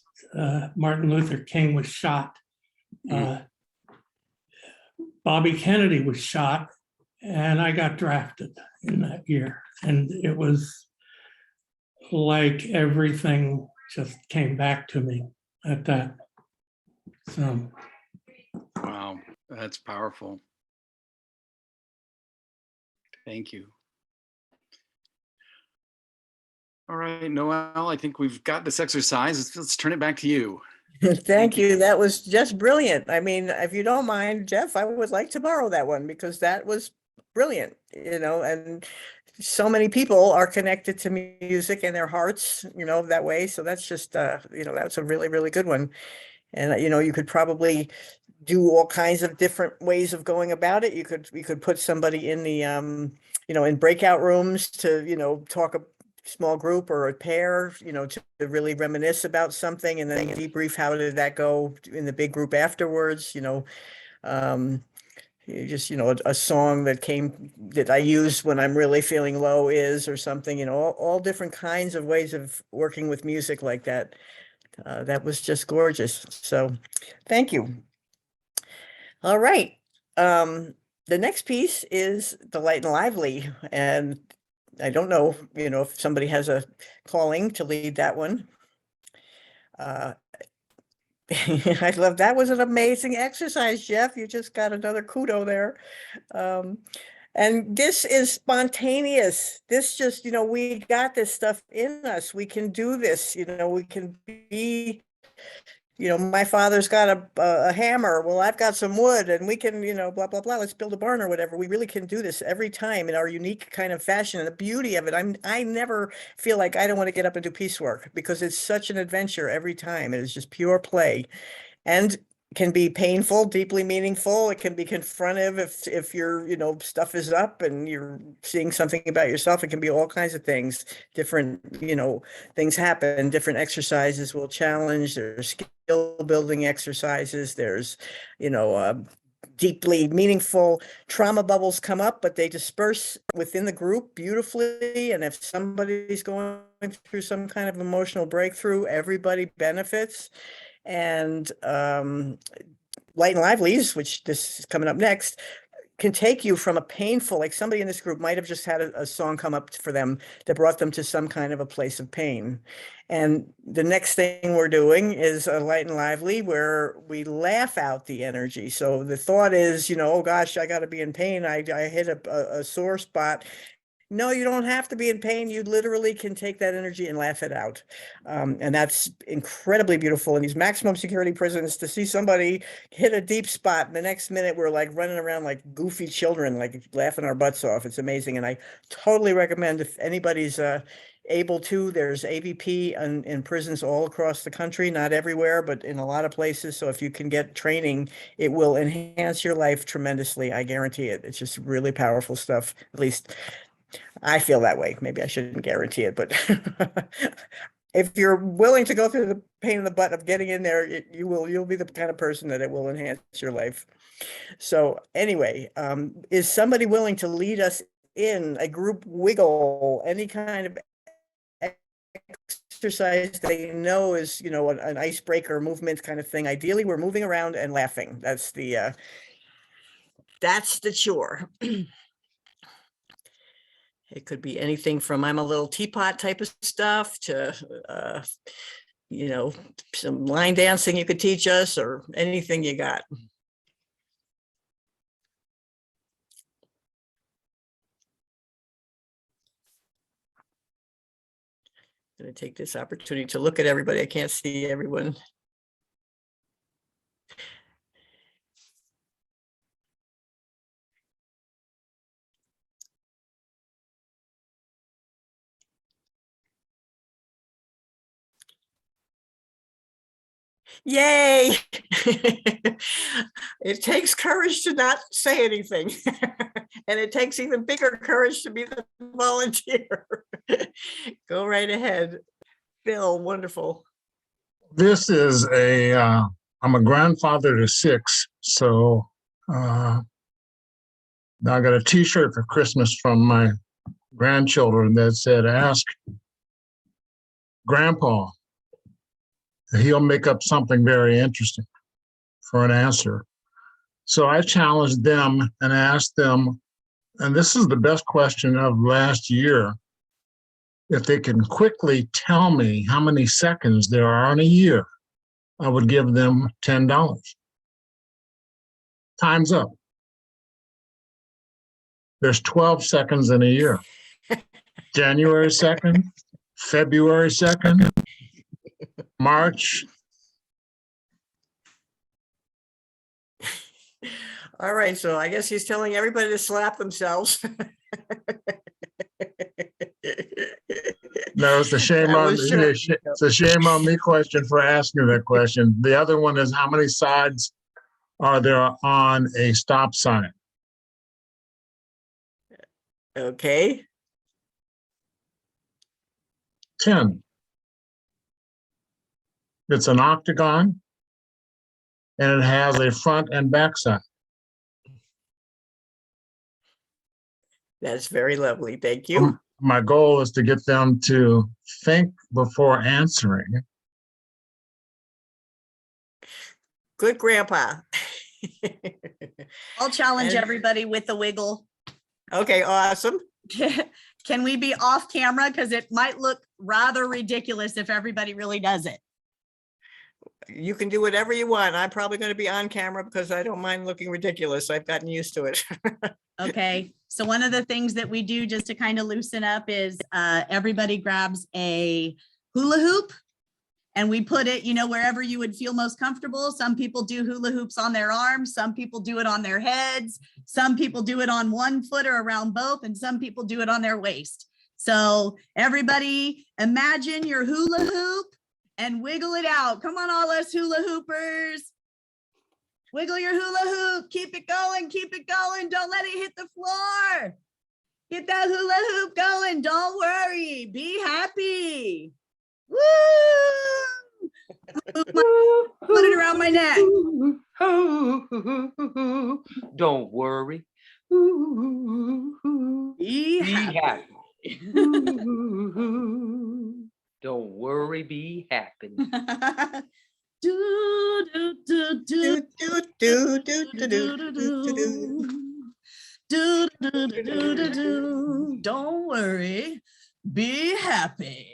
Martin Luther King was shot. Bobby Kennedy was shot, and I got drafted in that year. And it was like everything just came back to me at that. So. Wow, that's powerful. Thank you. All right, Noelle, I think we've got this exercise. Let's turn it back to you. Thank you. That was just brilliant. I mean, if you don't mind, Jeff, I would like to borrow that one because that was brilliant, and so many people are connected to music and their hearts, that way. So that's just, that's a really, really good one. And, you could probably do all kinds of different ways of going about it. You could put somebody in the, in breakout rooms to, talk a small group or a pair, to really reminisce about something and then debrief how did that go in the big group afterwards, just, a song that I use when I'm really feeling low or something, all different kinds of ways of working with music like that. That was just gorgeous. So thank you. All right. The next piece is the Light and Lively, and I don't know, if somebody has a calling to lead that one. I love that. Was an amazing exercise, Jeff. You just got another kudo there. And this is spontaneous. This just, we got this stuff in us. We can do this, we can be, my father's got a hammer. Well, I've got some wood and we can, blah, blah, blah. Let's build a barn or whatever. We really can do this every time in our unique kind of fashion. And the beauty of it, I never feel like I don't want to get up and do piecework because it's such an adventure every time. It is just pure play and can be painful, deeply meaningful. It can be confrontive if your, stuff is up and you're seeing something about yourself. It can be all kinds of things. Different, things happen. Different exercises will challenge. There's skill building exercises. There's, deeply meaningful trauma bubbles come up, but they disperse within the group beautifully. And if somebody's going through some kind of emotional breakthrough, everybody benefits. And Light and Livelies, which this is coming up next, can take you from a painful, like somebody in this group might have just had a song come up for them that brought them to some kind of a place of pain. And the next thing we're doing is a Light and Lively where we laugh out the energy. So the thought is, oh gosh, I got to be in pain. I hit a sore spot. No, you don't have to be in pain. You literally can take that energy and laugh it out. And that's incredibly beautiful in these maximum security prisons to see somebody hit a deep spot. And the next minute, we're like running around like goofy children, like laughing our butts off. It's amazing. And I totally recommend if anybody's able to, there's AVP in prisons all across the country, not everywhere, but in a lot of places. So if you can get training, it will enhance your life tremendously. I guarantee it. It's just really powerful stuff. At least I feel that way. Maybe I shouldn't guarantee it, but if you're willing to go through the pain in the butt of getting in there, you'll be the kind of person that it will enhance your life. So anyway, is somebody willing to lead us in a group wiggle, any kind of exercise they know is, an icebreaker movement kind of thing? Ideally, we're moving around and laughing. That's the chore. It could be anything from I'm a little teapot type of stuff to, some line dancing you could teach us or anything you got. I'm going to take this opportunity to look at everybody. I can't see everyone. Yay. It takes courage to not say anything. And it takes even bigger courage to be the volunteer. Go right ahead. Bill, wonderful. This is I'm a grandfather to 6, so I got a t-shirt for Christmas from my grandchildren that said, ask Grandpa. He'll make up something very interesting for an answer. So I challenged them and asked them, and this is the best question of last year, if they can quickly tell me how many seconds there are in a year, I would give them $10. Time's up. There's 12 seconds in a year. January 2nd, February 2nd, March. All right, so I guess he's telling everybody to slap themselves. No, it's a shame That on was me. short. It's a shame on me question for asking that question. The other one is, how many sides are there on a stop sign? Okay. 10. It's an octagon and it has a front and back side. That's very lovely. Thank you. My goal is to get them to think before answering. Good grandpa. I'll challenge And- everybody with the wiggle. Okay, awesome. Can we be off camera? Because it might look rather ridiculous if everybody really does it. You can do whatever you want. I'm probably going to be on camera because I don't mind looking ridiculous. I've gotten used to it. Okay, so one of the things that we do just to kind of loosen up is everybody grabs a hula hoop and we put it, you know, wherever you would feel most comfortable. Some people do hula hoops on their arms, some people do it on their heads, some people do it on one foot or around both, and some people do it on their waist. So everybody imagine your hula hoop and wiggle it out. Come on, all us hula hoopers. Wiggle your hula hoop, keep it going, don't let it hit the floor. Get that hula hoop going, don't worry, be happy. Woo! Put it around my neck. Don't worry. Be Be happy. happy. Don't worry, be happy. Do, do, do, do, Do, do, do, do, do, do, do, do. do, do, do, do, do, do. Don't worry, be happy.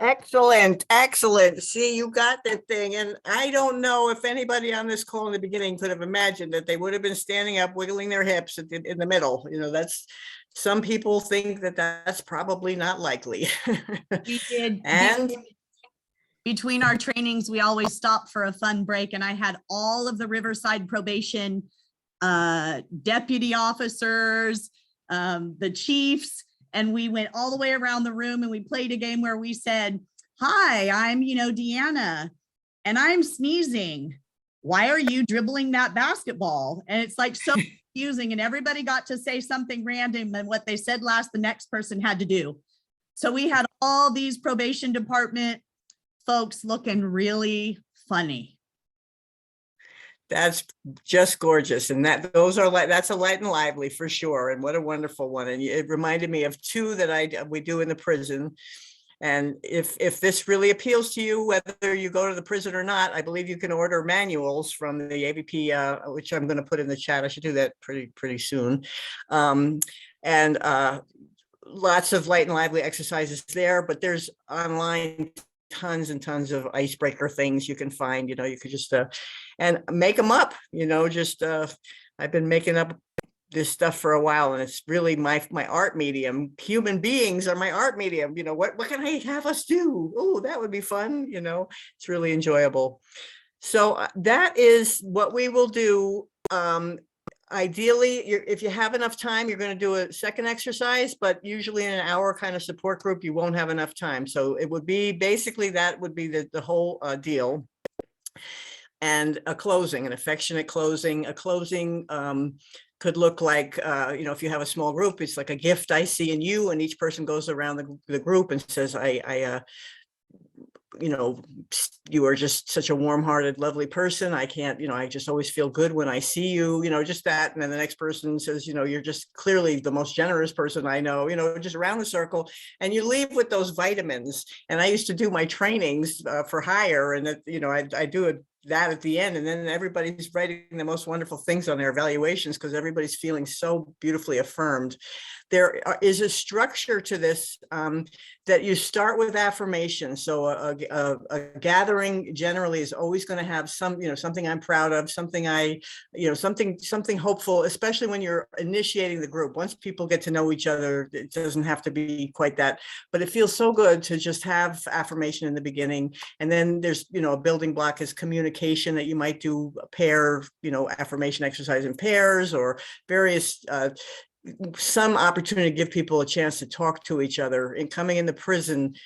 Excellent, excellent. See, you got that thing. And I don't know if anybody on this call in the beginning could have imagined that they would have been standing up, wiggling their hips in the middle. You know, that's, some people think that that's probably not likely. We did. And Between our trainings, we always stop for a fun break, and I had all of the Riverside probation deputy officers, the chiefs, and we went all the way around the room and we played a game where we said, hi, I'm, Deanna, and I'm sneezing. Why are you dribbling that basketball? And it's like so confusing, and everybody got to say something random, and what they said last, the next person had to do. So we had all these probation department folks looking really funny. that's just gorgeous. And those are like, that's a light and lively for sure. And what a wonderful one. And it reminded me of two that we do in the prison. And if this really appeals to you, whether you go to the prison or not, I believe you can order manuals from the AVP, which I'm going to put in the chat. I should do that pretty soon. Lots of light and lively exercises there, but there's online tons and tons of icebreaker things you can find. You could just and make them up. I've been making up this stuff for a while, and it's really my art medium. Human beings are my art medium. What can I have us do? Oh, that would be fun. It's really enjoyable. So that is what we will do. ideally, if you have enough time, you're going to do a second exercise, but usually in an hour kind of support group, you won't have enough time. So it would be basically that would be the whole deal. And a closing, an affectionate closing, a closing could look like, you know, if you have a small group, it's like a gift I see in you, and each person goes around the group and says, you know, you are just such a warm-hearted, lovely person. I can't, you know, I just always feel good when I see you, you know, just that. And then the next person says, you know, you're just clearly the most generous person I know, you know, just around the circle. And you leave with those vitamins. And I used to do my trainings for hire, and you know, I do it that at the end, and then everybody's writing the most wonderful things on their evaluations because everybody's feeling so beautifully affirmed. There is a structure to this that you start with affirmation. So a gathering generally is always going to have some, you know, something I'm proud of, something you know, something hopeful, especially when you're initiating the group. Once people get to know each other, it doesn't have to be quite that, but it feels so good to just have affirmation in the beginning. And then there's, you know, a building block is communication, that you might do a pair, you know, affirmation exercise in pairs, or various some opportunity to give people a chance to talk to each other. And coming into prison,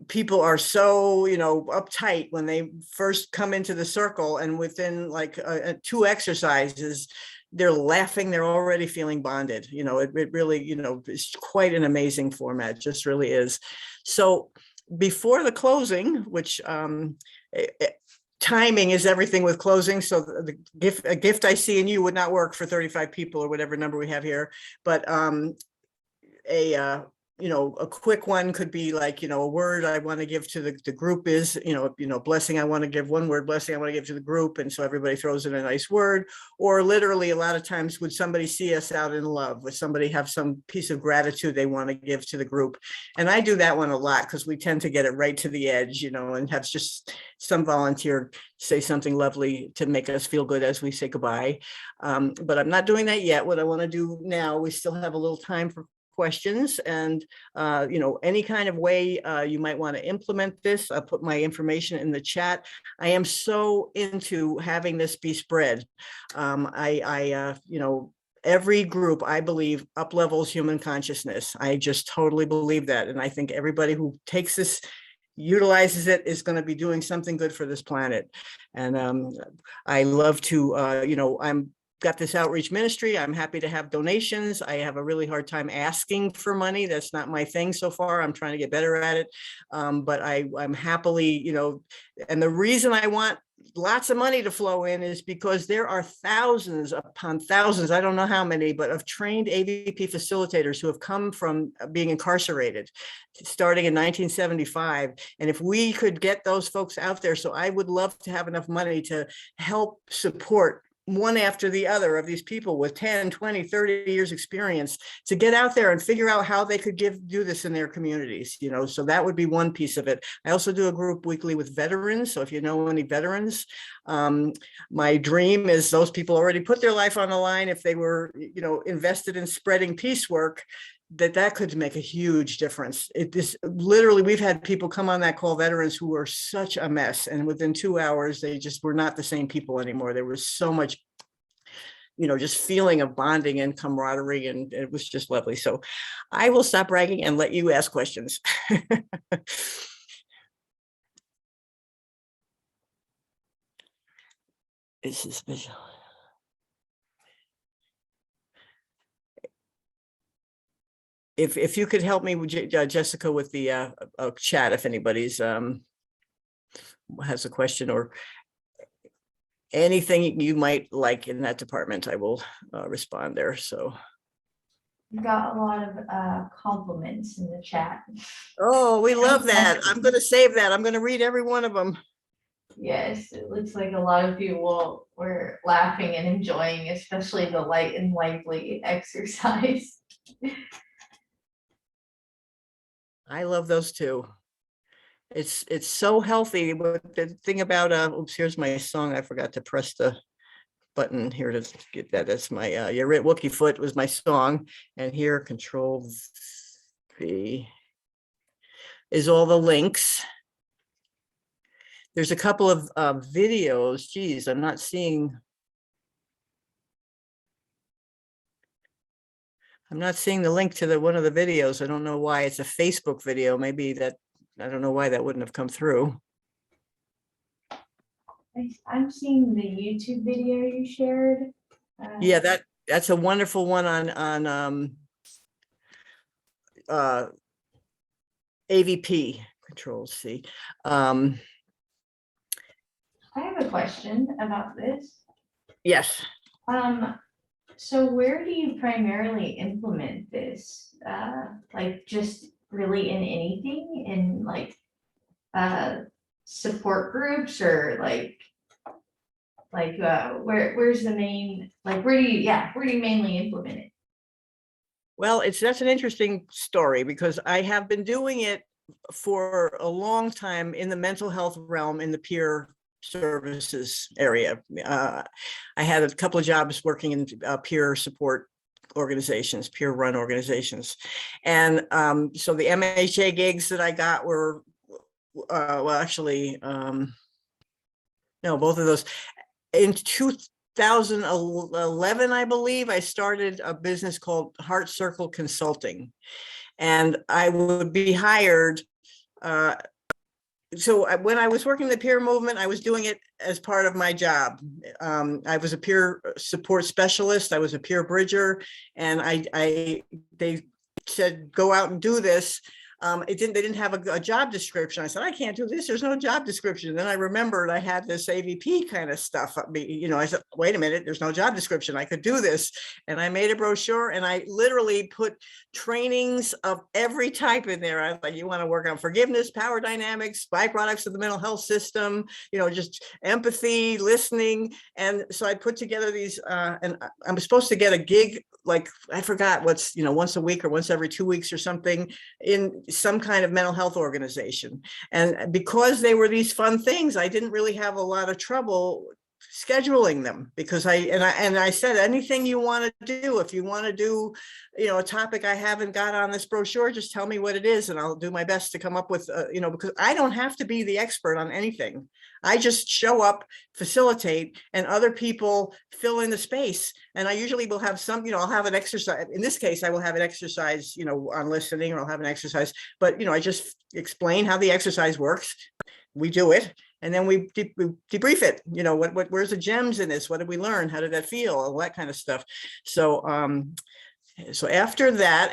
people are so, you know, uptight when they first come into the circle, and within like 2 exercises, they're laughing, they're already feeling bonded. You know, it really, you know, it's quite an amazing format, just really is. So before the closing, which timing is everything with closing. So a gift I see in you would not work for 35 people or whatever number we have here, but you know, a quick one could be like, you know, a word I want to give to the group is, you know, blessing I want to give, one word blessing I want to give to the group. And so everybody throws in a nice word. Or literally a lot of times, would somebody see us out in love? Would somebody have some piece of gratitude they want to give to the group? And I do that one a lot because we tend to get it right to the edge, you know, and have just some volunteer say something lovely to make us feel good as we say goodbye. But I'm not doing that yet. What I want to do now, we still have a little time for questions, and you know, any kind of way you might want to implement this. I'll put my information in the chat. I am so into having this be spread. You know, every group, I believe, up levels human consciousness. I just totally believe that, and I think everybody who takes this, utilizes it, is going to be doing something good for this planet. And I love to, you know, I'm got this outreach ministry. I'm happy to have donations. I have a really hard time asking for money. That's not my thing so far. I'm trying to get better at it. But I'm happily, you know, and the reason I want lots of money to flow in is because there are thousands upon thousands, I don't know how many, but of trained AVP facilitators who have come from being incarcerated starting in 1975. And if we could get those folks out there, so I would love to have enough money to help support one after the other of these people with 10, 20, 30 years experience to get out there and figure out how they could do this in their communities, you know, so that would be one piece of it. I also do a group weekly with veterans. So if you know any veterans, my dream is those people already put their life on the line. If they were, you know, invested in spreading peace work, that could make a huge difference. Literally, we've had people come on that call, veterans who were such a mess, and within 2 hours, they just were not the same people anymore. There was so much, you know, just feeling of bonding and camaraderie, and it was just lovely. So I will stop bragging and let you ask questions. This is visual. If you could help me with Jessica with the chat, if anybody's has a question or anything you might like in that department, I will respond there. So We got a lot of compliments in the chat. Oh, we love that. I'm going to save that. I'm going to read every one of them. Yes, it looks like a lot of people were laughing and enjoying, especially the light and lively exercise. I love those too. It's so healthy. But the thing about oops, here's my song. I forgot to press the button here to get that. That's my Wookie Foot was my song, and here Control V is all the links. There's a couple of videos. Geez, I'm not seeing. I'm not seeing the link to one of the videos. I don't know why. It's a Facebook video. Maybe that, I don't know why that wouldn't have come through. I'm seeing the YouTube video you shared. Yeah, that's a wonderful one on AVP, Control C. I have a question about this. Yes. So where do you primarily implement this? Like just really in anything, in like support groups, or where's the main, like where do you mainly implement it? Well, that's an interesting story because I have been doing it for a long time in the mental health realm, in the peer services area. I had a couple of jobs working in peer support organizations, peer run organizations. And so the MHA gigs that I got were, well, actually, no, both of those. In 2011, I believe, I started a business called Heart Circle Consulting. And I would be hired. So when I was working in the peer movement, I was doing it as part of my job. I was a peer support specialist. I was a peer bridger, and they said, go out and do this. They didn't have a job description. I said, I can't do this. There's no job description. Then I remembered I had this AVP kind of stuff. I said, wait a minute, there's no job description. I could do this. And I made a brochure, and I literally put trainings of every type in there. I was like, you want to work on forgiveness, power dynamics, byproducts of the mental health system, just empathy, listening. And so I put together these, and I'm supposed to get a gig, like, I forgot what's, once a week or once every 2 weeks or something, in some kind of mental health organization. And because they were these fun things, I didn't really have a lot of trouble scheduling them, because I said, anything you want to do, if you want to do, a topic I haven't got on this brochure, just tell me what it is, and I'll do my best to come up with, because I don't have to be the expert on anything. I just show up, facilitate, and other people fill in the space. And I usually will have some, I'll have an exercise. In this case, I will have an exercise, on listening, or I'll have an exercise, but, I just explain how the exercise works. We do it, and then we debrief it. Where's the gems in this? What did we learn? How did that feel? All that kind of stuff. So, so after that,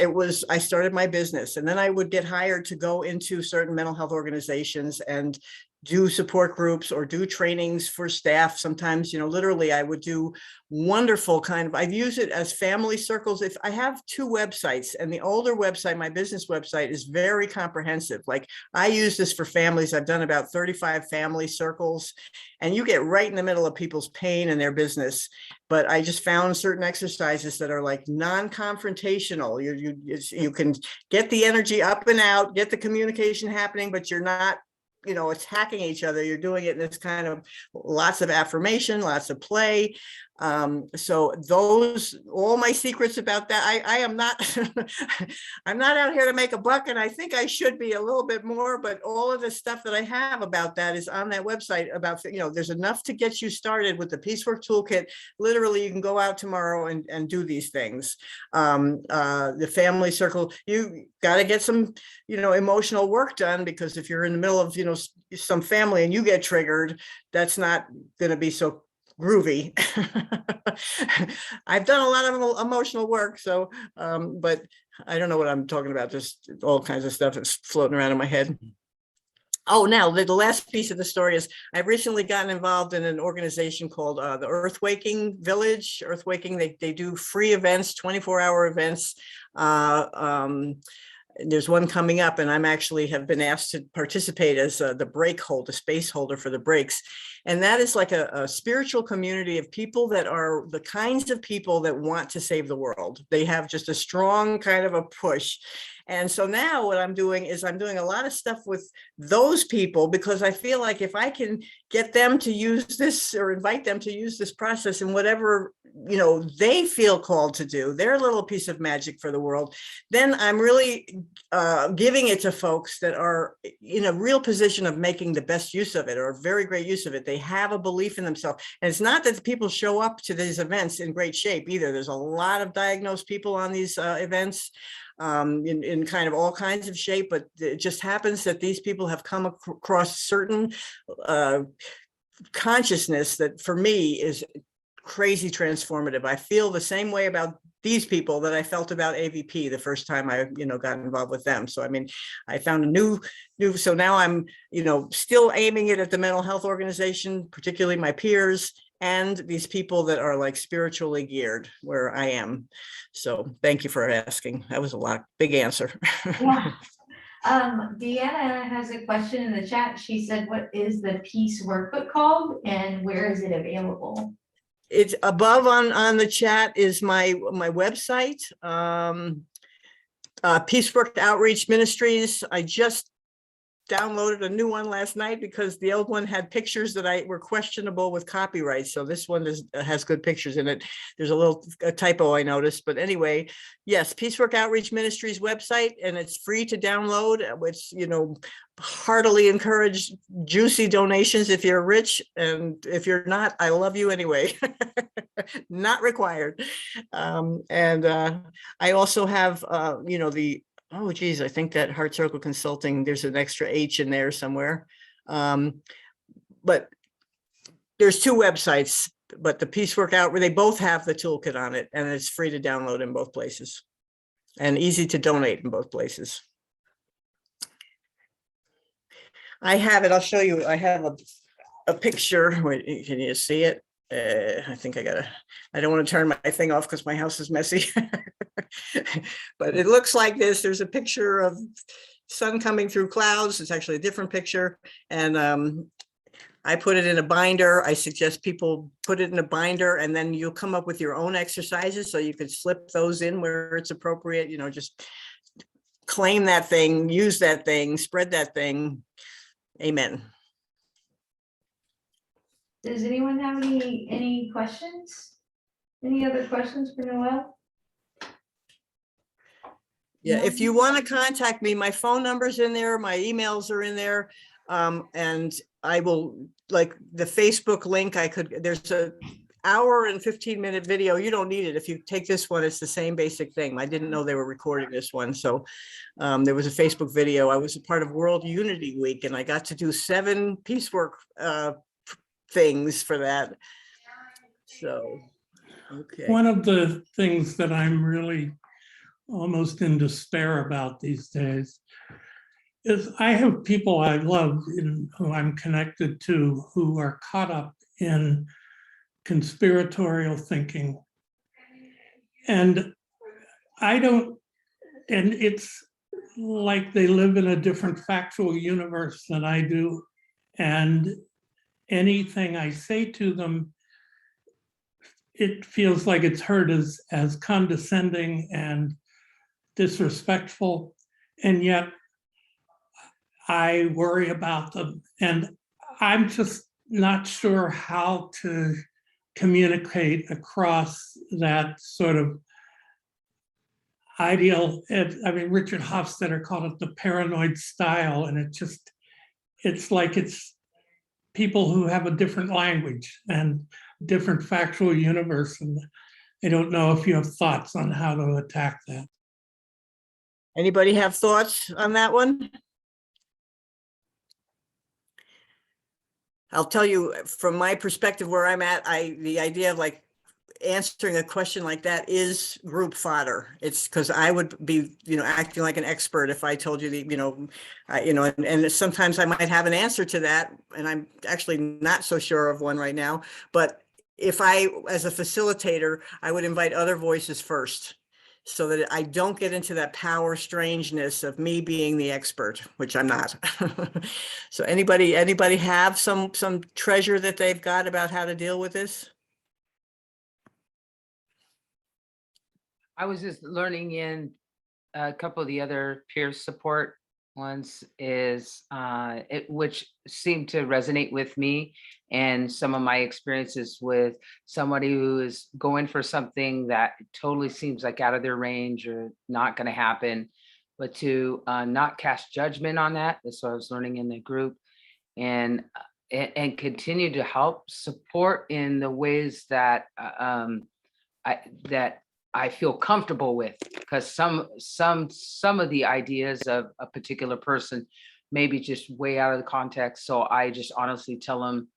I started my business, and then I would get hired to go into certain mental health organizations and do support groups or do trainings for staff. Sometimes, literally I would do wonderful I've used it as family circles. If I have 2 websites, and the older website, my business website, is very comprehensive. Like, I use this for families. I've done about 35 family circles, and you get right in the middle of people's pain and their business. But I just found certain exercises that are like non-confrontational. You can get the energy up and out, get the communication happening, but you're not attacking each other. You're doing it in this kind of lots of affirmation, lots of play. So all my secrets about that, I am not, I'm not out here to make a buck, and I think I should be a little bit more, but all of the stuff that I have about that is on that website. About, there's enough to get you started with the Piecework Toolkit. Literally, you can go out tomorrow and do these things. The family circle, you got to get some, emotional work done, because if you're in the middle of, some family and you get triggered, that's not going to be so groovy. I've done a lot of emotional work, so but I don't know what I'm talking about. Just all kinds of stuff that's floating around in my head. Oh, now the last piece of the story is I've recently gotten involved in an organization called the Earthwaking Village. Earthwaking, they do free events, 24-hour events. There's one coming up, and I'm actually have been asked to participate as the break holder, space holder for the breaks. And that is like a spiritual community of people that are the kinds of people that want to save the world. They have just a strong kind of a push. And so now what I'm doing is I'm doing a lot of stuff with those people, because I feel like if I can get them to use this, or invite them to use this process in whatever you know, they feel called to do, their little piece of magic for the world, then I'm really giving it to folks that are in a real position of making the best use of it, or very great use of it. They have a belief in themselves. And it's not that the people show up to these events in great shape either. There's a lot of diagnosed people on these events in kind of all kinds of shape, but it just happens that these people have come across certain consciousness that for me is crazy transformative. I feel the same way about these people that I felt about AVP the first time I, you know, got involved with them. So, I mean, I found a new, so now I'm, you know, still aiming it at the mental health organization, particularly my peers, and these people that are like spiritually geared where I am. So thank you for asking. That was a lot, big answer. Yeah. Deanna has a question in the chat. She said, what is the Peace Workbook called and where is it available? It's above on the chat is my website, Peace Work Outreach Ministries. I just downloaded a new one last night because the old one had pictures that were questionable with copyright. So this one has good pictures in it. There's a typo I noticed, but anyway, yes, Peace Work Outreach Ministries website, and it's free to download, which, you know, heartily encourage juicy donations if you're rich, and if you're not, I love you anyway. Not required. I also have, you know, oh, geez, I think that Heart Circle Consulting, there's an extra H in there somewhere. But there's two websites, but the Peace Work Out, where they both have the toolkit on it, and it's free to download in both places and easy to donate in both places. I have it, I'll show you. I have a picture. Wait, can you see it? I think I don't want to turn my thing off because my house is messy. But it looks like this. There's a picture of sun coming through clouds. It's actually a different picture. And I put it in a binder. I suggest people put it in a binder, and then you'll come up with your own exercises. So you could slip those in where it's appropriate, you know, just claim that thing, use that thing, spread that thing. Amen. Does anyone have any questions? Any other questions for Noelle? Yeah, if you want to contact me, my phone number's in there, my emails are in there. And I will, like the Facebook link, there's a hour and 15-minute video. You don't need it. If you take this one, it's the same basic thing. I didn't know they were recording this one. So there was a Facebook video. I was a part of World Unity Week, and I got to do 7 peace work things for that. So, okay. One of the things that I'm really almost in despair about these days is I have people I love and who I'm connected to who are caught up in conspiratorial thinking. And it's like they live in a different factual universe than I do. And anything I say to them, it feels like it's heard as condescending and disrespectful. And yet I worry about them. And I'm just not sure how to communicate across that sort of ideal. I mean, Richard Hofstadter called it the paranoid style. And it's like it's people who have a different language and different factual universe. And I don't know if you have thoughts on how to attack that. Anybody have thoughts on that one? I'll tell you from my perspective where I'm at, the idea of like answering a question like that is group fodder. It's because I would be, you know, acting like an expert if I told you that, you know, and sometimes I might have an answer to that, and I'm actually not so sure of one right now. But if I, as a facilitator, I would invite other voices first, so that I don't get into that power strangeness of me being the expert, which I'm not. So anybody have some treasure that they've got about how to deal with this? I was just learning in a couple of the other peer support ones is which seemed to resonate with me and some of my experiences with somebody who is going for something that totally seems like out of their range or not going to happen, but to not cast judgment on that. That's what I was learning in the group, and continue to help support in the ways that I feel comfortable with, because some of the ideas of a particular person may be just way out of the context. So I just honestly tell them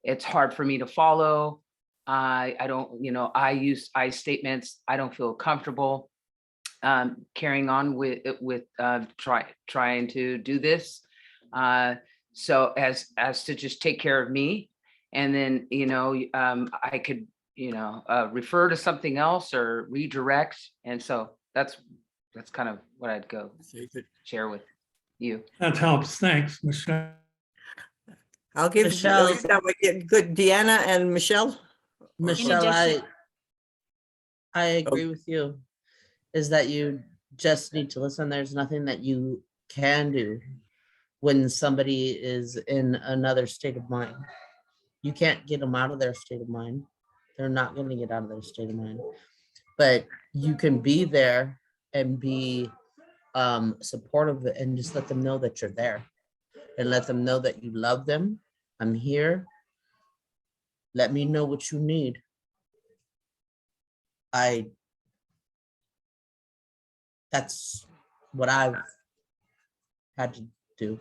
it's hard for me to follow. I don't, I use I statements. I don't feel comfortable carrying on with trying to do this. So as to just take care of me, and then I could refer to something else or redirect. And so that's kind of what I'd go share with you. That helps. Thanks, Michelle. I'll give Michelle. good Deanna and Michelle. Michelle, addition- I agree with you, is that you just need to listen. There's nothing that you can do when somebody is in another state of mind. You can't get them out of their state of mind. They're not going to get out of their state of mind. But you can be there and be supportive and just let them know that you're there, and let them know that you love them. I'm here. Let me know what you need. That's what I've had to do.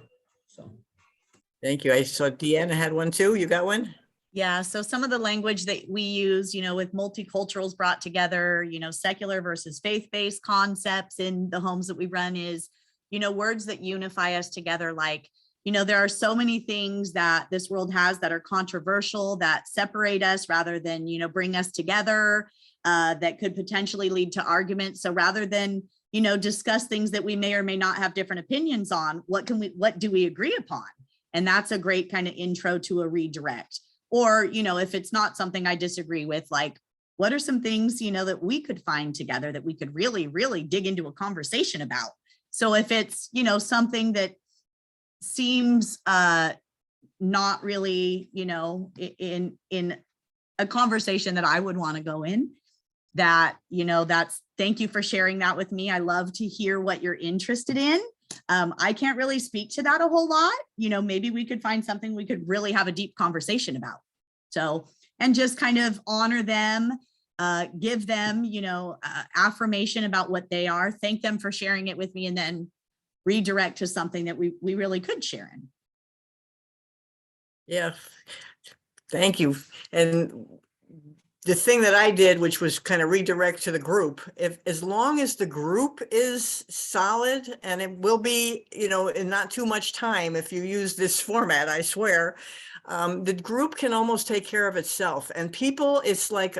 So Thank you. I saw Deanna had one too. You got one? Yeah, so some of the language that we use, with multiculturals brought together, secular versus faith-based concepts in the homes that we run is, words that unify us together. Like, there are so many things that this world has that are controversial, that separate us rather than, bring us together, that could potentially lead to arguments. So rather than, discuss things that we may or may not have different opinions on, what do we agree upon? And that's a great kind of intro to a redirect. Or, if it's not something I disagree with, like, what are some things, that we could find together that we could really, really dig into a conversation about? So if it's, something that seems not really, in a conversation that I would want to go in, that, that's, thank you for sharing that with me. I love to hear what you're interested in. I can't really speak to that a whole lot. Maybe we could find something we could really have a deep conversation about. So, and just kind of honor them, give them, affirmation about what they are, thank them for sharing it with me, and then redirect to something that we really could share in. Yeah. Thank you. And the thing that I did, which was kind of redirect to the group, as long as the group is solid, and it will be, in not too much time, if you use this format, I swear, the group can almost take care of itself. And people, it's like,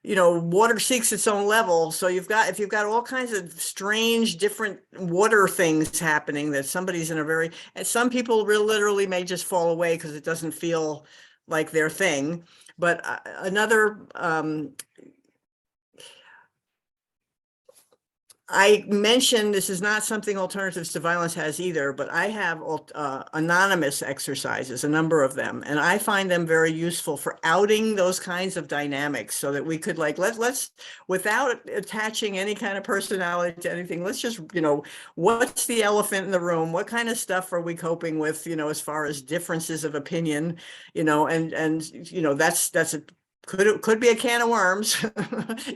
water seeks its own level. So if you've got all kinds of strange, different water things happening, that somebody's in and some people literally may just fall away because it doesn't feel like their thing. But another, I mentioned this is not something Alternatives to Violence has either, but I have anonymous exercises, a number of them, and I find them very useful for outing those kinds of dynamics, so that we could let's without attaching any kind of personality to anything, let's just, what's the elephant in the room? What kind of stuff are we coping with, as far as differences of opinion, that's a could be a can of worms.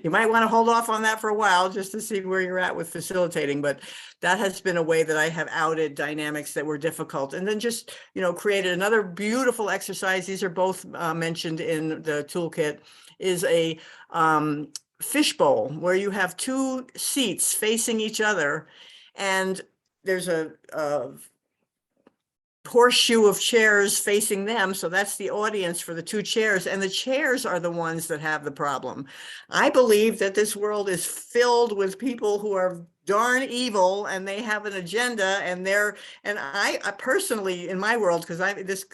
You might want to hold off on that for a while just to see where you're at with facilitating, but that has been a way that I have outed dynamics that were difficult. And then just, created another beautiful exercise. These are both mentioned in the toolkit, is a fishbowl where you have two seats facing each other, and there's a horseshoe of chairs facing them. So that's the audience for the two chairs, and the chairs are the ones that have the problem. I believe that this world is filled with people who are darn evil, and they have an agenda, and I personally, in my world, because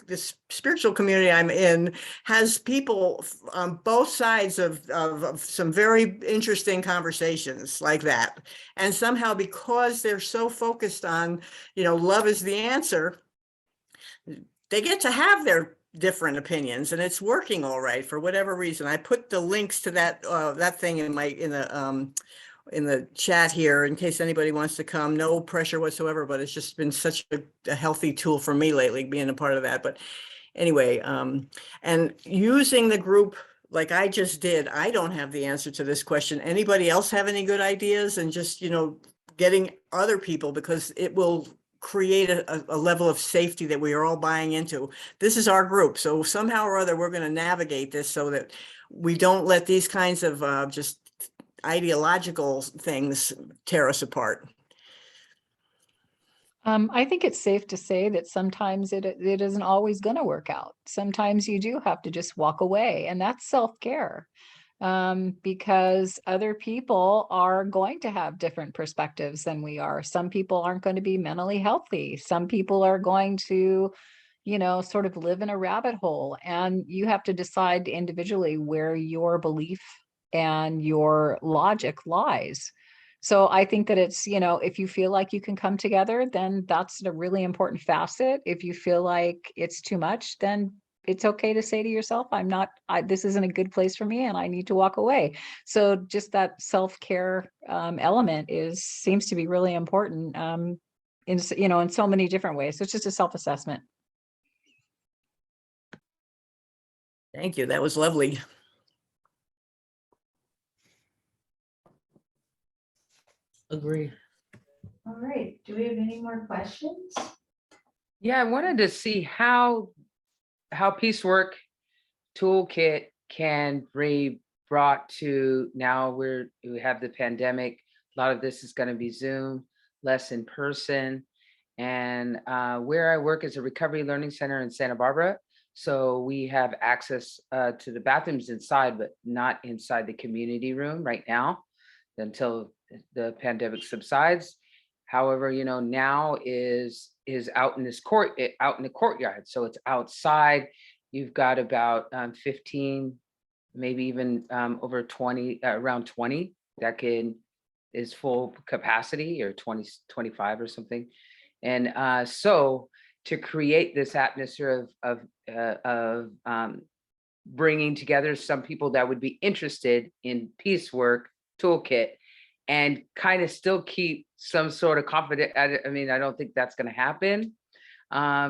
this spiritual community I'm in has people on both sides of some very interesting conversations like that. And somehow, because they're so focused on, love is the answer, they get to have their different opinions, and it's working all right for whatever reason. I put the links to that thing in the chat here in case anybody wants to come. No pressure whatsoever, but it's just been such a healthy tool for me lately, being a part of that. But anyway, and using the group like I just did, I don't have the answer to this question. Anybody else have any good ideas? And just, getting other people, because it will create a level of safety that we are all buying into. This is our group. So somehow or other, we're going to navigate this so that we don't let these kinds of just ideological things tear us apart. I think it's safe to say that sometimes it isn't always going to work out. Sometimes you do have to just walk away, and that's self-care. Because other people are going to have different perspectives than we are. Some people aren't going to be mentally healthy. Some people are going to, sort of live in a rabbit hole, and you have to decide individually where your belief and your logic lies. So I think that it's, if you feel like you can come together, then that's a really important facet. If you feel like it's too much, then it's okay to say to yourself, this isn't a good place for me, and I need to walk away. So just that self-care element seems to be really important in so many different ways. So it's just a self-assessment. Thank you. That was lovely. Agree. All right. Do we have any more questions? Yeah, I wanted to see how Piecework Toolkit can be brought to, now we have the pandemic. A lot of this is going to be Zoom, less in person. And where I work is a recovery learning center in Santa Barbara. So we have access to the bathrooms inside, but not inside the community room right now until the pandemic subsides. However, now is out in this out in the courtyard. So it's outside. You've got about 15, maybe even over 20, around 20 that is full capacity, or 20, 25 or something. And so to create this atmosphere of bringing together some people that would be interested in Piecework Toolkit and kind of still keep some sort of confidence. I mean, I don't think that's going to happen.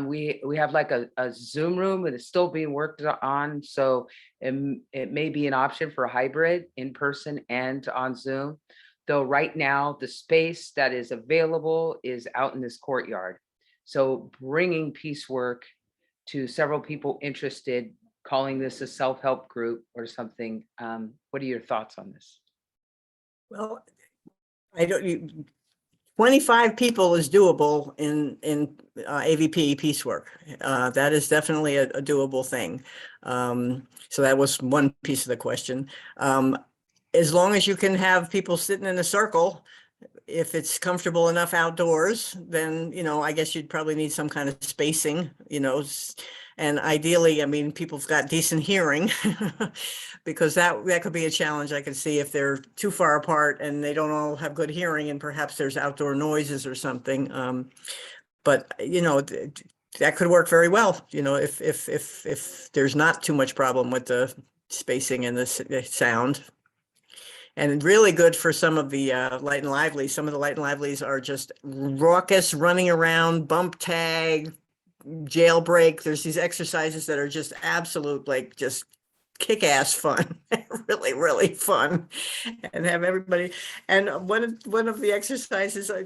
We have like a Zoom room that is still being worked on. So it may be an option for a hybrid in person and on Zoom. Though right now the space that is available is out in this courtyard. So bringing Piecework to several people interested, calling this a self-help group or something. What are your thoughts on this? Well, 25 people is doable in AVP Piecework. That is definitely a doable thing. So that was one piece of the question. As long as you can have people sitting in a circle, if it's comfortable enough outdoors, then, I guess you'd probably need some kind of spacing, and ideally, I mean, people've got decent hearing because that could be a challenge. I could see if they're too far apart and they don't all have good hearing, and perhaps there's outdoor noises or something. But that could work very well, if there's not too much problem with the spacing and the sound. And really good for some of the light and lively. Some of the light and livelies are just raucous, running around, bump tag, jailbreak. There's these exercises that are just absolute, like just kick-ass fun. Really, really fun, and have everybody. And one of the exercises, I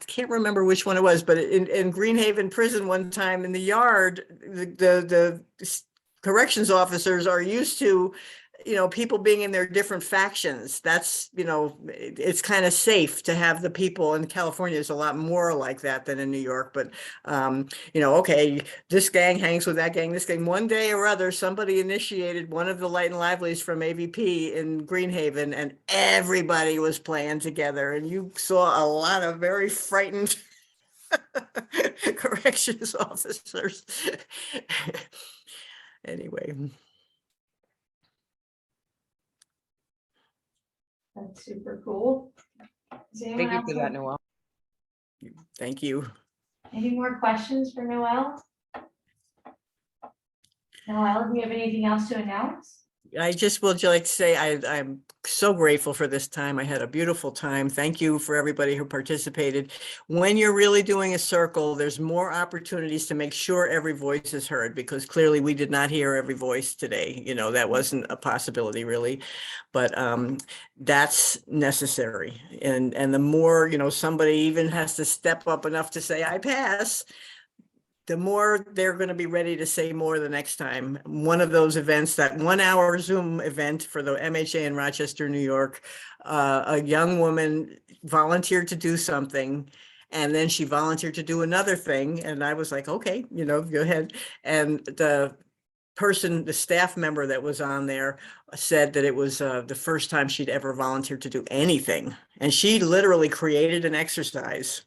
can't remember which one it was, but in Greenhaven Prison one time in the yard, the corrections officers are used to people being in their different factions, that's, it's kind of safe to have the people in California. There's a lot more like that than in New York, but, okay, this gang hangs with that gang, this gang. One day or other, somebody initiated one of the Light and Livelies from AVP in Greenhaven, and everybody was playing together, and you saw a lot of very frightened corrections officers. Anyway. That's super cool. Does anyone Thank you else for that, have Noelle. Thank you. any more questions for Noelle? Noelle, do you have anything else to announce? I just would like to say I'm so grateful for this time. I had a beautiful time. Thank you for everybody who participated. When you're really doing a circle, there's more opportunities to make sure every voice is heard, because clearly we did not hear every voice today. That wasn't a possibility really, but that's necessary. And the more, somebody even has to step up enough to say, I pass, the more they're going to be ready to say more the next time. One of those events, that 1 hour Zoom event for the MHA in Rochester, New York, a young woman volunteered to do something, and then she volunteered to do another thing. And I was like, okay, go ahead. And the staff member that was on there said that it was the first time she'd ever volunteered to do anything. And she literally created an exercise.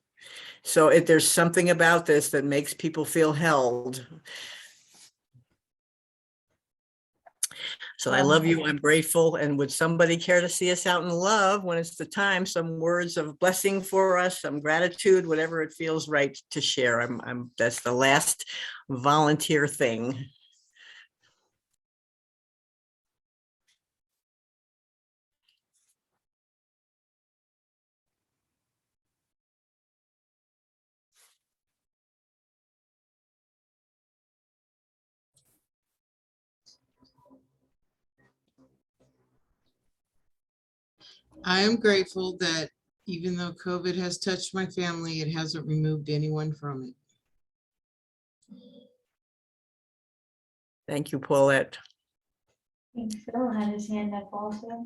So there's something about this that makes people feel held. So I love you. I'm grateful. And would somebody care to see us out in love when it's the time? Some words of blessing for us, some gratitude, whatever it feels right to share. That's the last volunteer thing. I am grateful that even though COVID has touched my family, it hasn't removed anyone from it. Thank you, Paulette. I think Phil had his hand up also.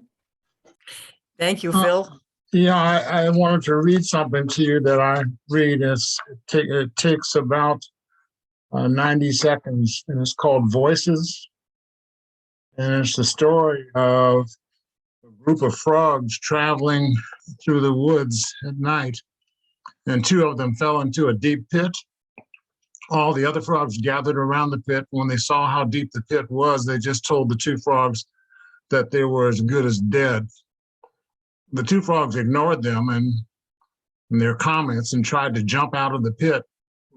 Thank you, Phil. Yeah, I wanted to read something to you that I read. It takes about 90 seconds, and it's called Voices. And it's the story of a group of frogs traveling through the woods at night, and two of them fell into a deep pit. All the other frogs gathered around the pit. When they saw how deep the pit was, they just told the two frogs that they were as good as dead. The two frogs ignored them and their comments and tried to jump out of the pit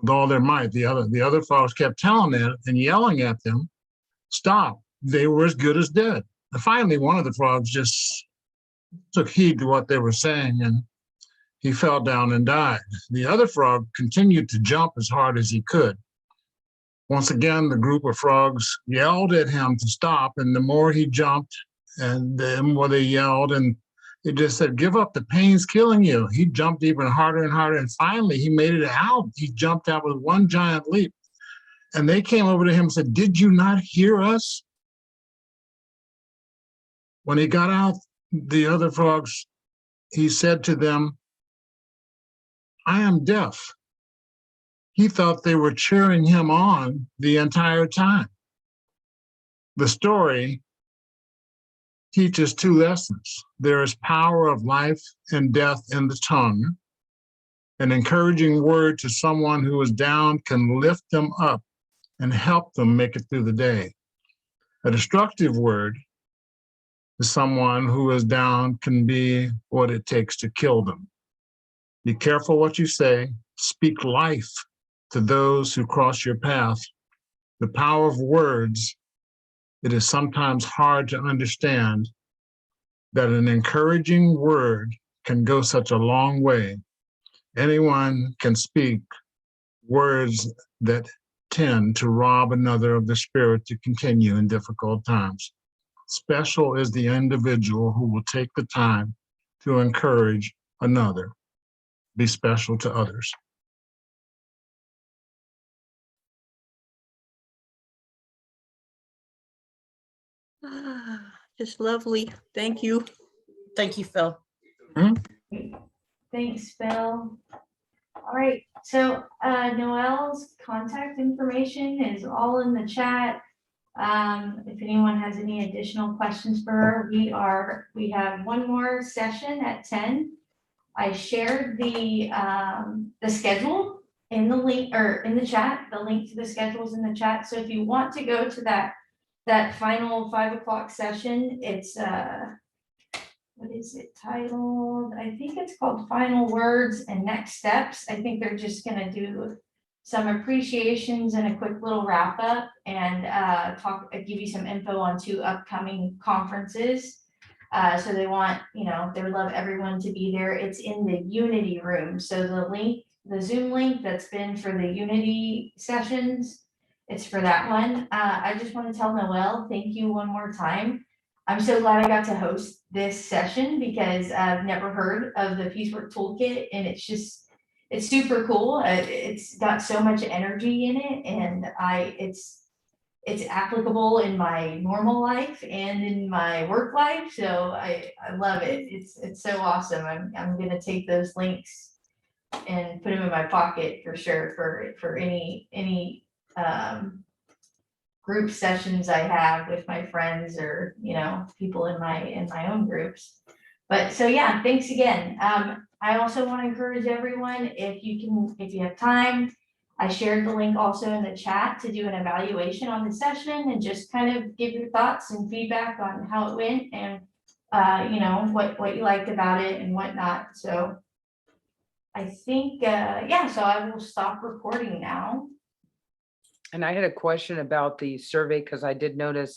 with all their might. The other frogs kept telling them and yelling at them, stop, they were as good as dead. And finally, one of the frogs just took heed to what they were saying, and he fell down and died. The other frog continued to jump as hard as he could. Once again, the group of frogs yelled at him to stop, and the more he jumped, and the more they yelled, and they just said, give up, the pain's killing you. He jumped even harder and harder, and finally he made it out. He jumped out with one giant leap. And they came over to him and said, did you not hear us? When he got out, the other frogs, he said to them, I am deaf. He thought they were cheering him on the entire time. The story teaches two lessons. There is power of life and death in the tongue. An encouraging word to someone who is down can lift them up and help them make it through the day. A destructive word to someone who is down can be what it takes to kill them. Be careful what you say. Speak life to those who cross your path. The power of words, it is sometimes hard to understand that an encouraging word can go such a long way. Anyone can speak words that tend to rob another of the spirit to continue in difficult times. Special is the individual who will take the time to encourage another. Be special to others. Just lovely. Thank you. Thank you, Phil. Thanks, Phil. All right, so Noelle's contact information is all in the chat. If anyone has any additional questions for her, we have one more session at 10. I shared the schedule in the link or in the chat. The link to the schedules in the chat. So if you want to go to that final 5 o'clock session, it's what is it titled? I think it's called Final Words and Next Steps. I think they're just gonna do some appreciations and a quick little wrap up and give you some info on 2 upcoming conferences. So they want, they would love everyone to be there. It's in the Unity room. So the link, the Zoom link that's been for the Unity sessions, it's for that one. I just want to tell Noelle, thank you one more time. I'm so glad I got to host this session because I've never heard of the Piecework Toolkit, and it's super cool. It's got so much energy in it, and it's applicable in my normal life and in my work life. So I love it. It's so awesome. I'm gonna take those links and put them in my pocket for sure for any group sessions I have with my friends or, people in my own groups. But so yeah, thanks again. I also want to encourage everyone, if you have time, I shared the link also in the chat to do an evaluation on the session and just kind of give your thoughts and feedback on how it went and what you liked about it and whatnot. So I think so I will stop recording now. And I had a question about the survey because I did notice